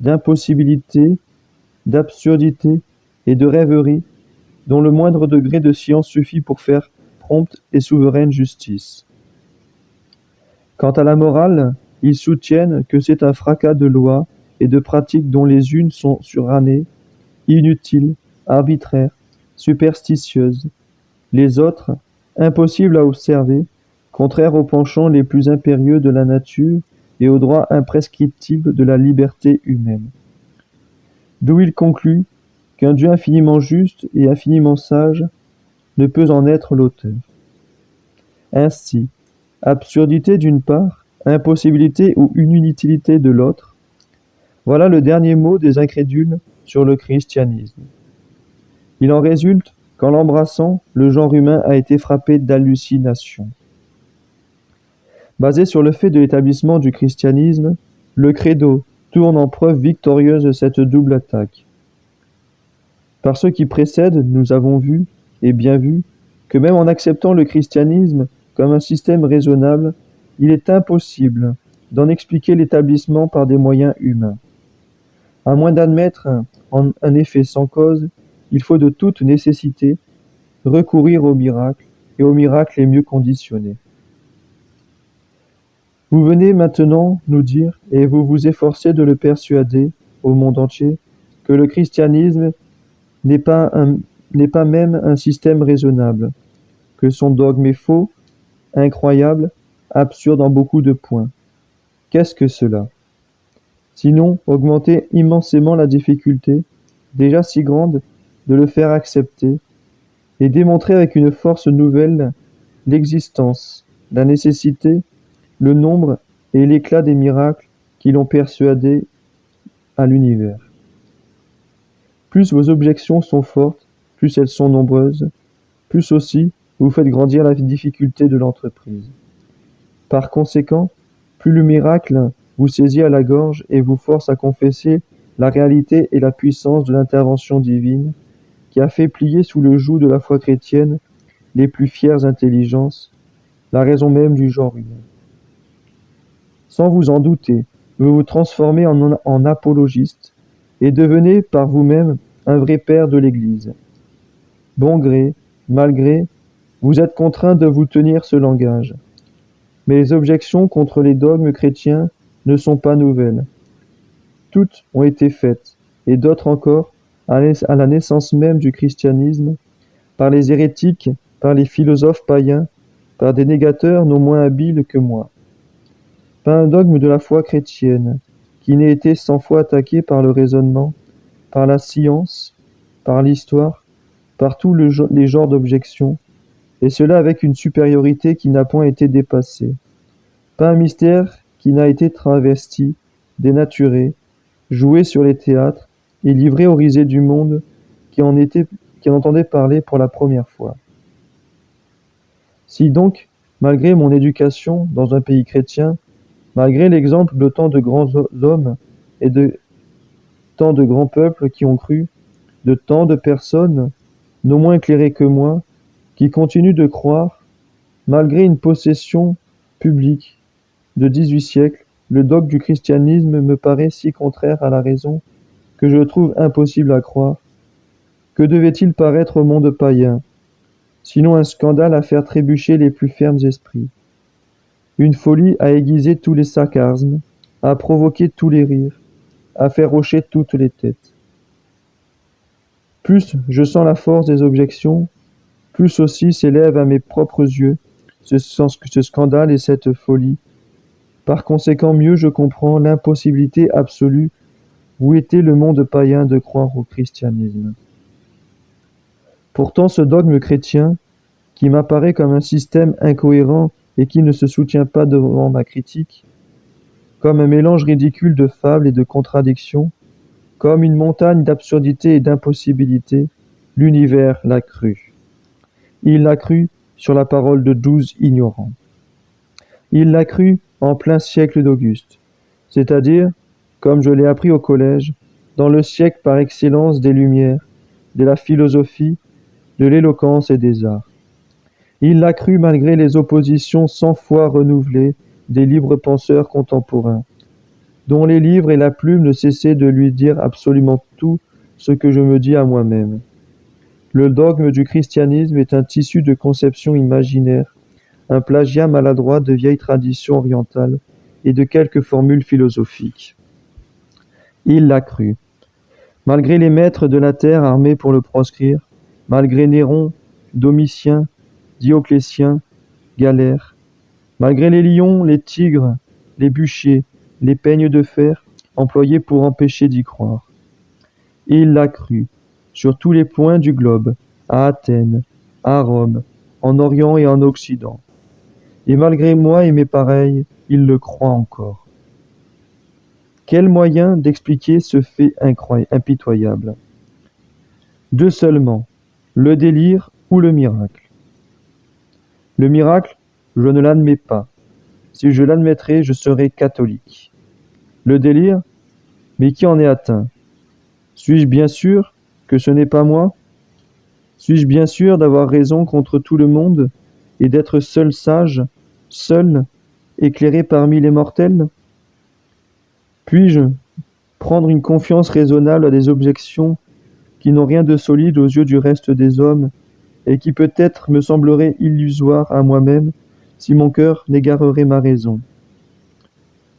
[SPEAKER 1] d'impossibilités, d'absurdités et de rêveries dont le moindre degré de science suffit pour faire prompte et souveraine justice. Quant à la morale, ils soutiennent que c'est un fracas de lois et de pratiques dont les unes sont surannées, inutiles, arbitraires, superstitieuses, les autres, impossibles à observer, contraires aux penchants les plus impérieux de la nature et aux droits imprescriptibles de la liberté humaine. D'où il conclut qu'un Dieu infiniment juste et infiniment sage ne peut en être l'auteur. Ainsi, absurdité d'une part, impossibilité ou inutilité de l'autre, voilà le dernier mot des incrédules sur le christianisme. Il en résulte qu'en l'embrassant, le genre humain a été frappé d'hallucination. Basé sur le fait de l'établissement du christianisme, le credo tourne en preuve victorieuse cette double attaque. Par ceux qui précèdent, nous avons vu, et bien vu, que même en acceptant le christianisme comme un système raisonnable, il est impossible d'en expliquer l'établissement par des moyens humains. À moins d'admettre un effet sans cause, il faut de toute nécessité recourir aux miracles, et aux miracles les mieux conditionnés. Vous venez maintenant nous dire, et vous vous efforcez de le persuader au monde entier, que le christianisme n'est pas même un système raisonnable, que son dogme est faux, incroyable, absurde en beaucoup de points. Qu'est-ce que cela? Sinon, augmenter immensément la difficulté, déjà si grande, de le faire accepter, et démontrer avec une force nouvelle l'existence, la nécessité, le nombre et l'éclat des miracles qui l'ont persuadé à l'univers. Plus vos objections sont fortes, plus elles sont nombreuses, plus aussi vous faites grandir la difficulté de l'entreprise. Par conséquent, plus le miracle vous saisit à la gorge et vous force à confesser la réalité et la puissance de l'intervention divine qui a fait plier sous le joug de la foi chrétienne les plus fières intelligences, la raison même du genre humain. Sans vous en douter, vous vous transformez en apologiste et devenez par vous-même un vrai père de l'Église. Bon gré, mal gré, vous êtes contraint de vous tenir ce langage. Mais les objections contre les dogmes chrétiens ne sont pas nouvelles. Toutes ont été faites, et d'autres encore, à la naissance même du christianisme, par les hérétiques, par les philosophes païens, par des négateurs non moins habiles que moi. Pas un dogme de la foi chrétienne qui n'ait été 100 fois attaqué par le raisonnement, par la science, par l'histoire, par tous les genres d'objections, et cela avec une supériorité qui n'a point été dépassée. Pas un mystère qui n'a été travesti, dénaturé, joué sur les théâtres et livré aux risées du monde qui en entendait parler pour la première fois. Si donc, malgré mon éducation dans un pays chrétien, malgré l'exemple de tant de grands hommes et de tant de grands peuples qui ont cru, de tant de personnes, non moins éclairées que moi, qui continuent de croire, malgré une possession publique de 18 siècles, le dogme du christianisme me paraît si contraire à la raison que je le trouve impossible à croire. Que devait-il paraître au monde païen, sinon un scandale à faire trébucher les plus fermes esprits, une folie à aiguiser tous les sarcasmes, à provoquer tous les rires, à faire hocher toutes les têtes. Plus je sens la force des objections, plus aussi s'élève à mes propres yeux ce scandale et cette folie. Par conséquent, mieux je comprends l'impossibilité absolue où était le monde païen de croire au christianisme. Pourtant, ce dogme chrétien, qui m'apparaît comme un système incohérent et qui ne se soutient pas devant ma critique, comme un mélange ridicule de fables et de contradictions, comme une montagne d'absurdité et d'impossibilité, l'univers l'a cru. Il l'a cru sur la parole de 12 ignorants. Il l'a cru en plein siècle d'Auguste, c'est-à-dire, comme je l'ai appris au collège, dans le siècle par excellence des Lumières, de la philosophie, de l'éloquence et des arts. Il l'a cru malgré les oppositions 100 fois renouvelées des libres penseurs contemporains, dont les livres et la plume ne cessaient de lui dire absolument tout ce que je me dis à moi-même. Le dogme du christianisme est un tissu de conceptions imaginaires, un plagiat maladroit de vieilles traditions orientales et de quelques formules philosophiques. Il l'a cru. Malgré les maîtres de la terre armés pour le proscrire, malgré Néron, Domitien, Dioclétien, Galère, malgré les lions, les tigres, les bûchers, les peignes de fer employés pour empêcher d'y croire. Il l'a cru, sur tous les points du globe, à Athènes, à Rome, en Orient et en Occident. Et malgré moi et mes pareils, il le croit encore. Quel moyen d'expliquer ce fait impitoyable? Deux seulement, le délire ou le miracle. Le miracle, je ne l'admets pas. Si je l'admettrais, je serais catholique. Le délire, mais qui en est atteint? Suis-je bien sûr que ce n'est pas moi? Suis-je bien sûr d'avoir raison contre tout le monde et d'être seul sage, seul, éclairé parmi les mortels? Puis-je prendre une confiance raisonnable à des objections qui n'ont rien de solide aux yeux du reste des hommes et qui peut-être me sembleraient illusoires à moi-même si mon cœur n'égarerait ma raison?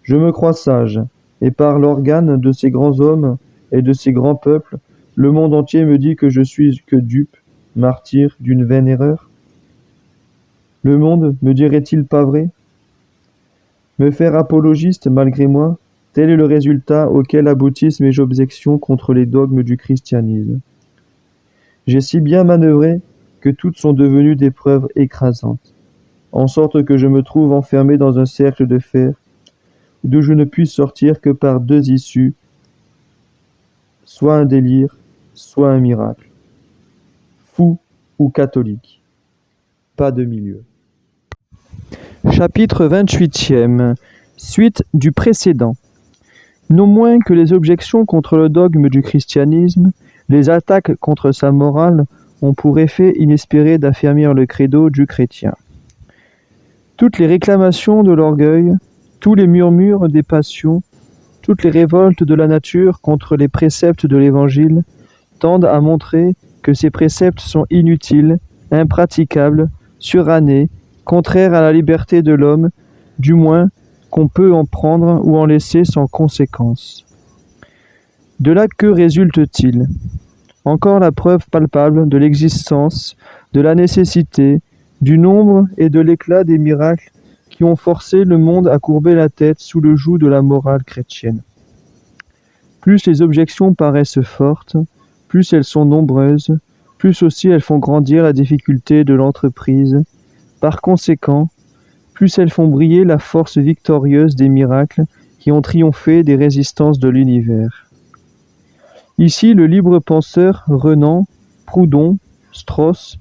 [SPEAKER 1] Je me crois sage, et par l'organe de ces grands hommes et de ces grands peuples, le monde entier me dit que je suis que dupe, martyr d'une vaine erreur. Le monde me dirait-il pas vrai? Me faire apologiste malgré moi, tel est le résultat auquel aboutissent mes objections contre les dogmes du christianisme. J'ai si bien manœuvré que toutes sont devenues des preuves écrasantes, en sorte que je me trouve enfermé dans un cercle de fer, d'où je ne puisse sortir que par deux issues, soit un délire, soit un miracle. Fou ou catholique. Pas de milieu. Chapitre 28e. Suite du précédent. Non moins que les objections contre le dogme du christianisme, les attaques contre sa morale ont pour effet inespéré d'affermir le credo du chrétien. Toutes les réclamations de l'orgueil, tous les murmures des passions, toutes les révoltes de la nature contre les préceptes de l'Évangile tendent à montrer que ces préceptes sont inutiles, impraticables, surannés, contraires à la liberté de l'homme, du moins qu'on peut en prendre ou en laisser sans conséquence. De là que résulte-t-il? Encore la preuve palpable de l'existence, de la nécessité, du nombre et de l'éclat des miracles qui ont forcé le monde à courber la tête sous le joug de la morale chrétienne. Plus les objections paraissent fortes, plus elles sont nombreuses, plus aussi elles font grandir la difficulté de l'entreprise. Par conséquent, plus elles font briller la force victorieuse des miracles qui ont triomphé des résistances de l'univers. Ici, le libre penseur Renan, Proudhon, Strauss,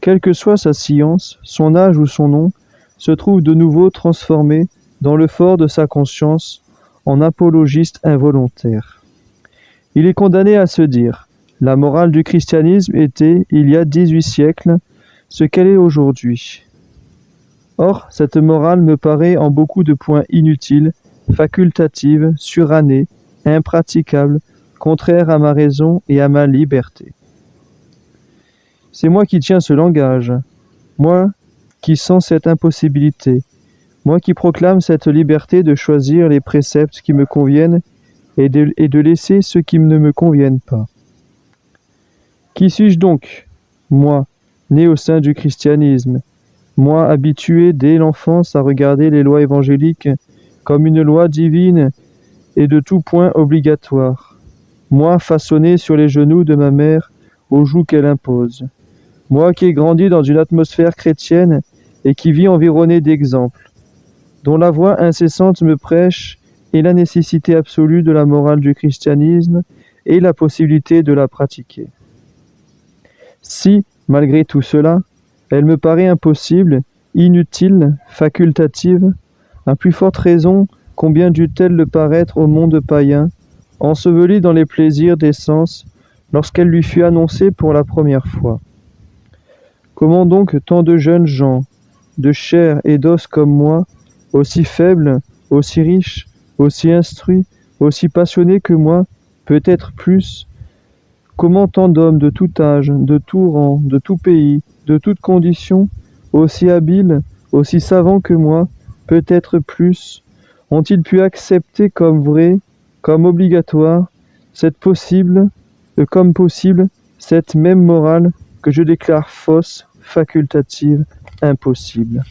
[SPEAKER 1] quelle que soit sa science, son âge ou son nom, se trouve de nouveau transformé dans le fort de sa conscience en apologiste involontaire. Il est condamné à se dire « La morale du christianisme était, il y a 18 siècles, ce qu'elle est aujourd'hui. » Or, cette morale me paraît en beaucoup de points inutile, facultative, surannée, impraticable, contraire à ma raison et à ma liberté. C'est moi qui tiens ce langage, moi qui sens cette impossibilité, moi qui proclame cette liberté de choisir les préceptes qui me conviennent et de laisser ceux qui ne me conviennent pas. Qui suis-je donc, moi, né au sein du christianisme, moi habitué dès l'enfance à regarder les lois évangéliques comme une loi divine et de tout point obligatoire, moi façonné sur les genoux de ma mère au joug qu'elle impose, moi qui ai grandi dans une atmosphère chrétienne et qui vis environné d'exemples, dont la voix incessante me prêche et la nécessité absolue de la morale du christianisme et la possibilité de la pratiquer. Si, malgré tout cela, elle me paraît impossible, inutile, facultative, à plus forte raison combien dut-elle le paraître au monde païen, enseveli dans les plaisirs des sens, lorsqu'elle lui fut annoncée pour la première fois. Comment donc tant de jeunes gens, de chair et d'os comme moi, aussi faibles, aussi riches, aussi instruits, aussi passionnés que moi, peut-être plus, comment tant d'hommes de tout âge, de tout rang, de tout pays, de toutes conditions, aussi habiles, aussi savants que moi, peut-être plus, ont-ils pu accepter comme vrai, comme obligatoire, comme possible, cette même morale que je déclare fausse, facultative, impossible.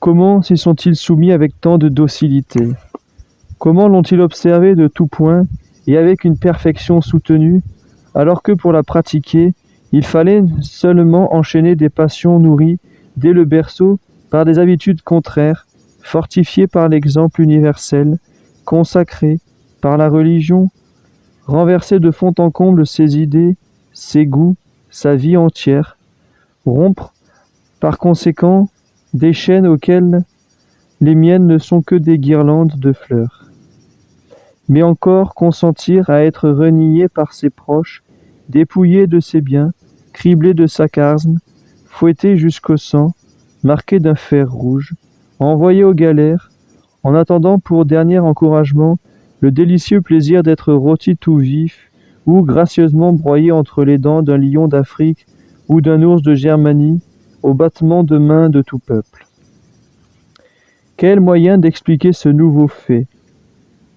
[SPEAKER 1] Comment s'y sont-ils soumis avec tant de docilité? Comment l'ont-ils observé de tout point et avec une perfection soutenue, alors que pour la pratiquer, il fallait seulement enchaîner des passions nourries dès le berceau par des habitudes contraires, fortifiées par l'exemple universel, consacrées par la religion, renverser de fond en comble ses idées, ses goûts, sa vie entière, rompre, par conséquent, des chaînes auxquelles les miennes ne sont que des guirlandes de fleurs. Mais encore consentir à être renié par ses proches, dépouillé de ses biens, criblé de sarcasmes, fouetté jusqu'au sang, marqué d'un fer rouge, envoyé aux galères, en attendant pour dernier encouragement le délicieux plaisir d'être rôti tout vif ou gracieusement broyé entre les dents d'un lion d'Afrique ou d'un ours de Germanie, au battement de main de tout peuple. Quel moyen d'expliquer ce nouveau fait,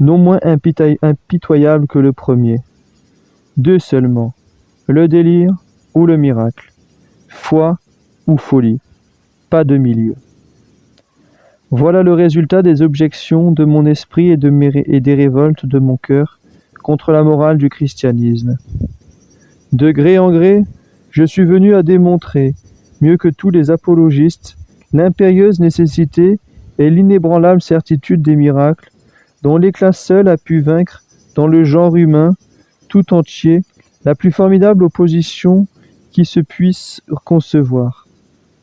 [SPEAKER 1] non moins impitoyable que le premier? Deux seulement, le délire ou le miracle, foi ou folie, pas de milieu. Voilà le résultat des objections de mon esprit et des révoltes de mon cœur contre la morale du christianisme. De gré en gré, je suis venu à démontrer, mieux que tous les apologistes, l'impérieuse nécessité et l'inébranlable certitude des miracles, dont l'éclat seul a pu vaincre, dans le genre humain tout entier, la plus formidable opposition qui se puisse concevoir.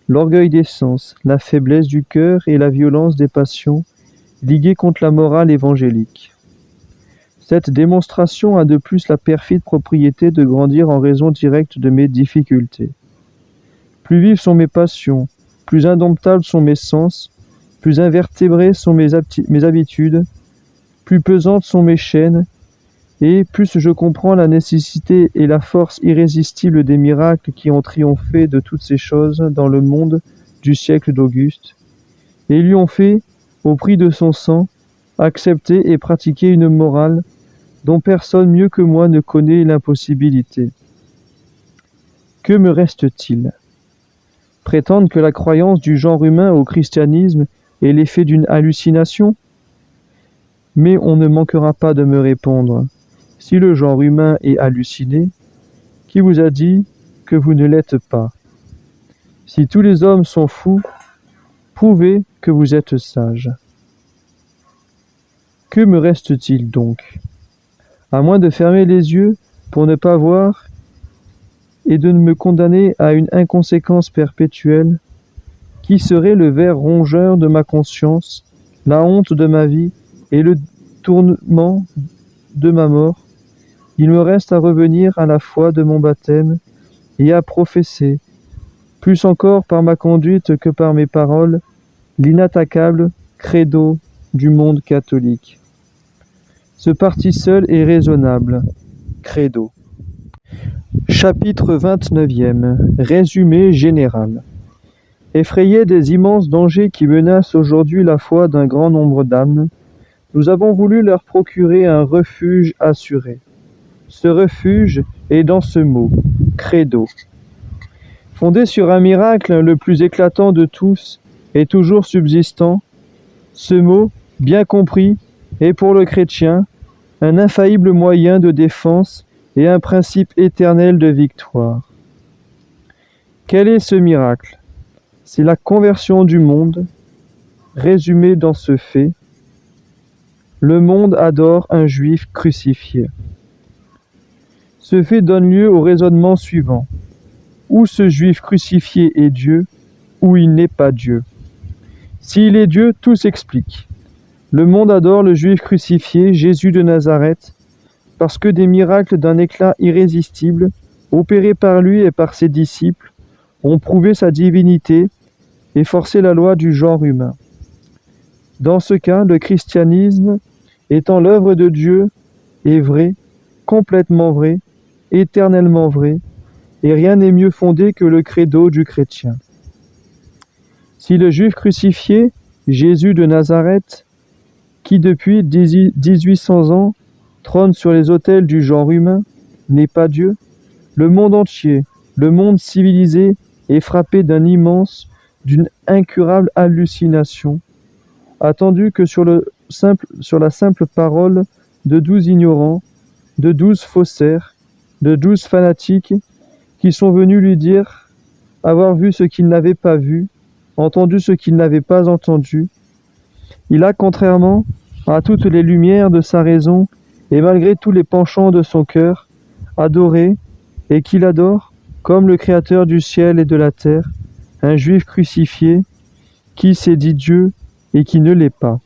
[SPEAKER 1] L'orgueil des sens, la faiblesse du cœur et la violence des passions, ligués contre la morale évangélique. Cette démonstration a de plus la perfide propriété de grandir en raison directe de mes difficultés. Plus vives sont mes passions, plus indomptables sont mes sens, plus invertébrées sont mes habitudes, plus pesantes sont mes chaînes, et plus je comprends la nécessité et la force irrésistible des miracles qui ont triomphé de toutes ces choses dans le monde du siècle d'Auguste, et lui ont fait, au prix de son sang, accepter et pratiquer une morale dont personne mieux que moi ne connaît l'impossibilité. Que me reste-t-il? Prétendre que la croyance du genre humain au christianisme est l'effet d'une hallucination? Mais on ne manquera pas de me répondre. Si le genre humain est halluciné, qui vous a dit que vous ne l'êtes pas? Si tous les hommes sont fous, prouvez que vous êtes sage. Que me reste-t-il donc? À moins de fermer les yeux pour ne pas voir et de me condamner à une inconséquence perpétuelle, qui serait le ver rongeur de ma conscience, la honte de ma vie et le tourment de ma mort, il me reste à revenir à la foi de mon baptême et à professer, plus encore par ma conduite que par mes paroles, l'inattaquable credo du monde catholique. Ce parti seul est raisonnable. Credo. Chapitre 29e. Résumé général. Effrayés des immenses dangers qui menacent aujourd'hui la foi d'un grand nombre d'âmes, nous avons voulu leur procurer un refuge assuré. Ce refuge est dans ce mot, credo. Fondé sur un miracle le plus éclatant de tous et toujours subsistant, ce mot, bien compris, est pour le chrétien un infaillible moyen de défense et un principe éternel de victoire. Quel est ce miracle? C'est la conversion du monde, résumée dans ce fait. Le monde adore un juif crucifié. Ce fait donne lieu au raisonnement suivant. Ou ce juif crucifié est Dieu, ou il n'est pas Dieu. S'il est Dieu, tout s'explique. Le monde adore le juif crucifié, Jésus de Nazareth, parce que des miracles d'un éclat irrésistible, opérés par lui et par ses disciples, ont prouvé sa divinité et forcé la loi du genre humain. Dans ce cas, le christianisme, étant l'œuvre de Dieu, est vrai, complètement vrai, éternellement vrai, et rien n'est mieux fondé que le credo du chrétien. Si le Juif crucifié, Jésus de Nazareth, qui depuis 1800 ans trône sur les autels du genre humain, n'est pas Dieu, le monde entier, le monde civilisé, est frappé d'une incurable hallucination, attendu que sur la simple parole de 12 ignorants, de 12 faussaires, de 12 fanatiques, qui sont venus lui dire avoir vu ce qu'il n'avait pas vu, entendu ce qu'il n'avait pas entendu. Il a, contrairement à toutes les lumières de sa raison et malgré tous les penchants de son cœur, adoré et qu'il adore, comme le Créateur du ciel et de la terre, un Juif crucifié qui s'est dit Dieu et qui ne l'est pas.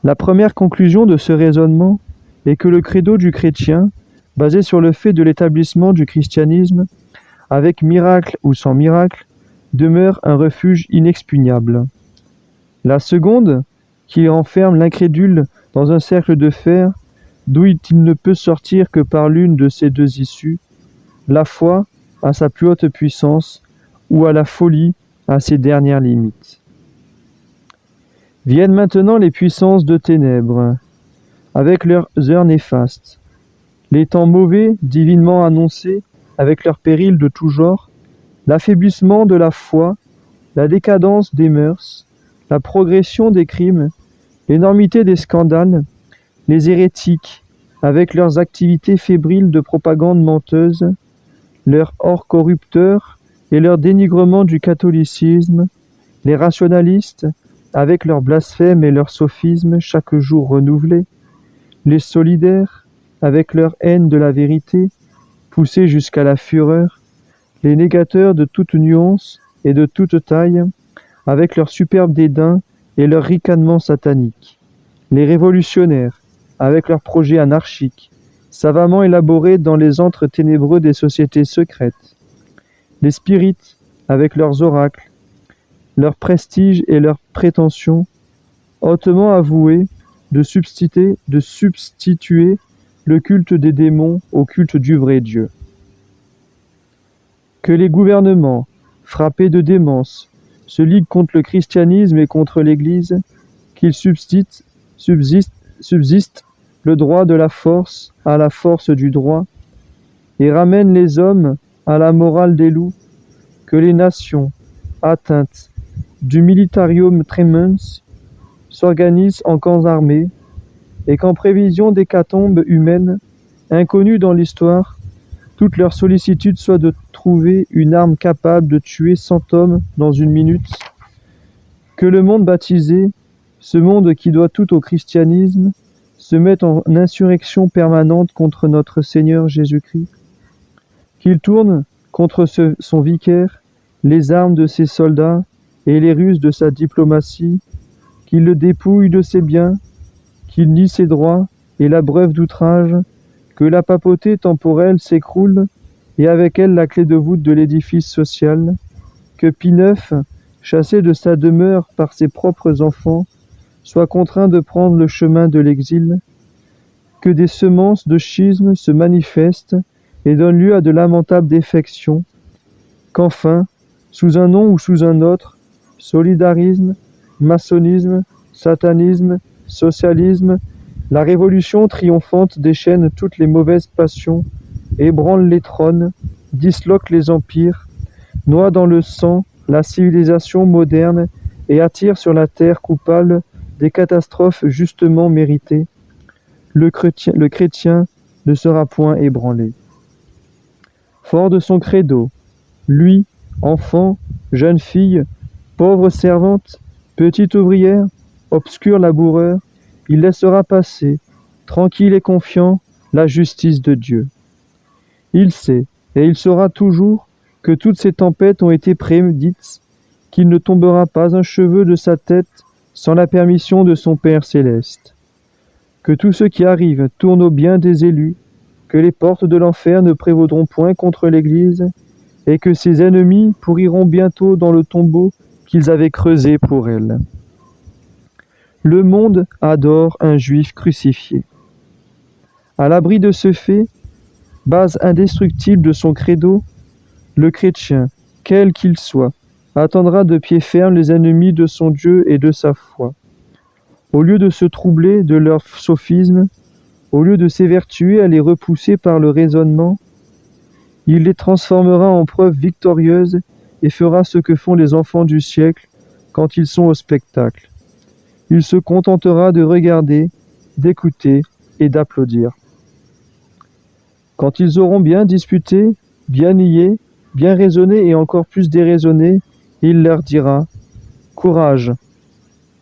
[SPEAKER 1] La première conclusion de ce raisonnement est que le credo du chrétien, basé sur le fait de l'établissement du christianisme, avec miracle ou sans miracle, demeure un refuge inexpugnable. La seconde, qui renferme l'incrédule dans un cercle de fer, d'où il ne peut sortir que par l'une de ces deux issues, la foi à sa plus haute puissance ou à la folie à ses dernières limites. Viennent maintenant les puissances de ténèbres, avec leurs heures néfastes, les temps mauvais divinement annoncés avec leurs périls de tout genre, l'affaiblissement de la foi, la décadence des mœurs, la progression des crimes, l'énormité des scandales, les hérétiques, avec leurs activités fébriles de propagande menteuse, leur or corrupteur et leur dénigrement du catholicisme, les rationalistes, avec leurs blasphèmes et leurs sophismes chaque jour renouvelés, les solidaires, avec leur haine de la vérité, poussée jusqu'à la fureur, les négateurs de toute nuance et de toute taille, avec leur superbe dédain et leur ricanement satanique, les révolutionnaires, avec leurs projets anarchiques, savamment élaborés dans les antres ténébreux des sociétés secrètes, les spirites, avec leurs oracles, leur prestige et leurs prétentions, hautement avoués de substituer le culte des démons au culte du vrai Dieu. Que les gouvernements, frappés de démence, se liguent contre le christianisme et contre l'Église, qu'il subsiste le droit de la force à la force du droit, et ramène les hommes à la morale des loups, que les nations, atteintes du militarium tremens, s'organisent en camps armés, et qu'en prévision d'hécatombes humaines, inconnues dans l'histoire, toute leur sollicitude soit de trouver une arme capable de tuer 100 hommes dans une minute, que le monde baptisé, ce monde qui doit tout au christianisme, se mette en insurrection permanente contre notre Seigneur Jésus-Christ, qu'il tourne contre son vicaire les armes de ses soldats et les ruses de sa diplomatie, qu'il le dépouille de ses biens, qu'il nie ses droits et l'abreuve d'outrage, que la papauté temporelle s'écroule et avec elle la clé de voûte de l'édifice social, que Pie IX, chassé de sa demeure par ses propres enfants, soit contraint de prendre le chemin de l'exil, que des semences de schisme se manifestent et donnent lieu à de lamentables défections, qu'enfin, sous un nom ou sous un autre, solidarisme, maçonnisme, satanisme, socialisme, la révolution triomphante déchaîne toutes les mauvaises passions, ébranle les trônes, disloque les empires, noie dans le sang la civilisation moderne et attire sur la terre coupable des catastrophes justement méritées. Le chrétien ne sera point ébranlé. Fort de son credo, lui, enfant, jeune fille, pauvre servante, petite ouvrière, obscur laboureur, il laissera passer, tranquille et confiant, la justice de Dieu. Il sait, et il saura toujours, que toutes ces tempêtes ont été prédites, qu'il ne tombera pas un cheveu de sa tête sans la permission de son Père céleste, que tout ce qui arrive tourne au bien des élus, que les portes de l'enfer ne prévaudront point contre l'Église, et que ses ennemis pourriront bientôt dans le tombeau qu'ils avaient creusé pour elle. Le monde adore un juif crucifié. À l'abri de ce fait, base indestructible de son credo, le chrétien, quel qu'il soit, attendra de pied ferme les ennemis de son Dieu et de sa foi. Au lieu de se troubler de leurs sophismes, au lieu de s'évertuer à les repousser par le raisonnement, il les transformera en preuves victorieuses et fera ce que font les enfants du siècle quand ils sont au spectacle. Il se contentera de regarder, d'écouter et d'applaudir. Quand ils auront bien disputé, bien nié, bien raisonné et encore plus déraisonné, il leur dira « Courage !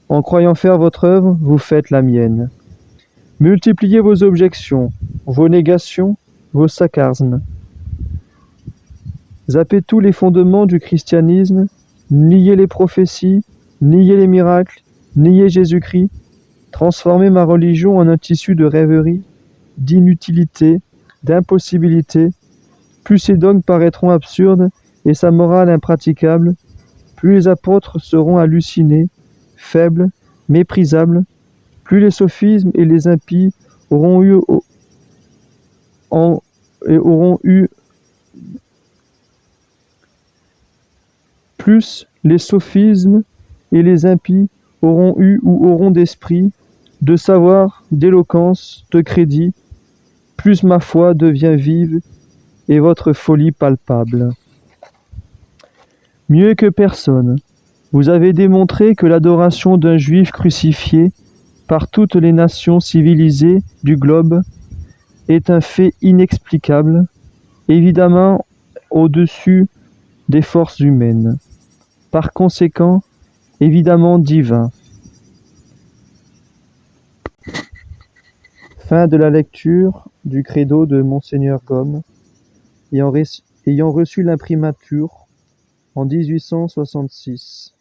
[SPEAKER 1] En croyant faire votre œuvre, vous faites la mienne. Multipliez vos objections, vos négations, vos sarcasmes. Zappez tous les fondements du christianisme, niez les prophéties, niez les miracles, niez Jésus-Christ, transformez ma religion en un tissu de rêverie, d'inutilité, d'impossibilité. Plus ces dogmes paraîtront absurdes et sa morale impraticable, plus les apôtres seront hallucinés, faibles, méprisables, plus les sophismes et les impies auront eu plus les sophismes et les impies auront eu ou auront d'esprit, de savoir, d'éloquence, de crédit, plus ma foi devient vive et votre folie palpable. Mieux que personne, vous avez démontré que l'adoration d'un juif crucifié par toutes les nations civilisées du globe est un fait inexplicable, évidemment au-dessus des forces humaines, par conséquent évidemment divin. Fin de la lecture du credo de Monseigneur Gomme, ayant reçu l'imprimatur en 1866.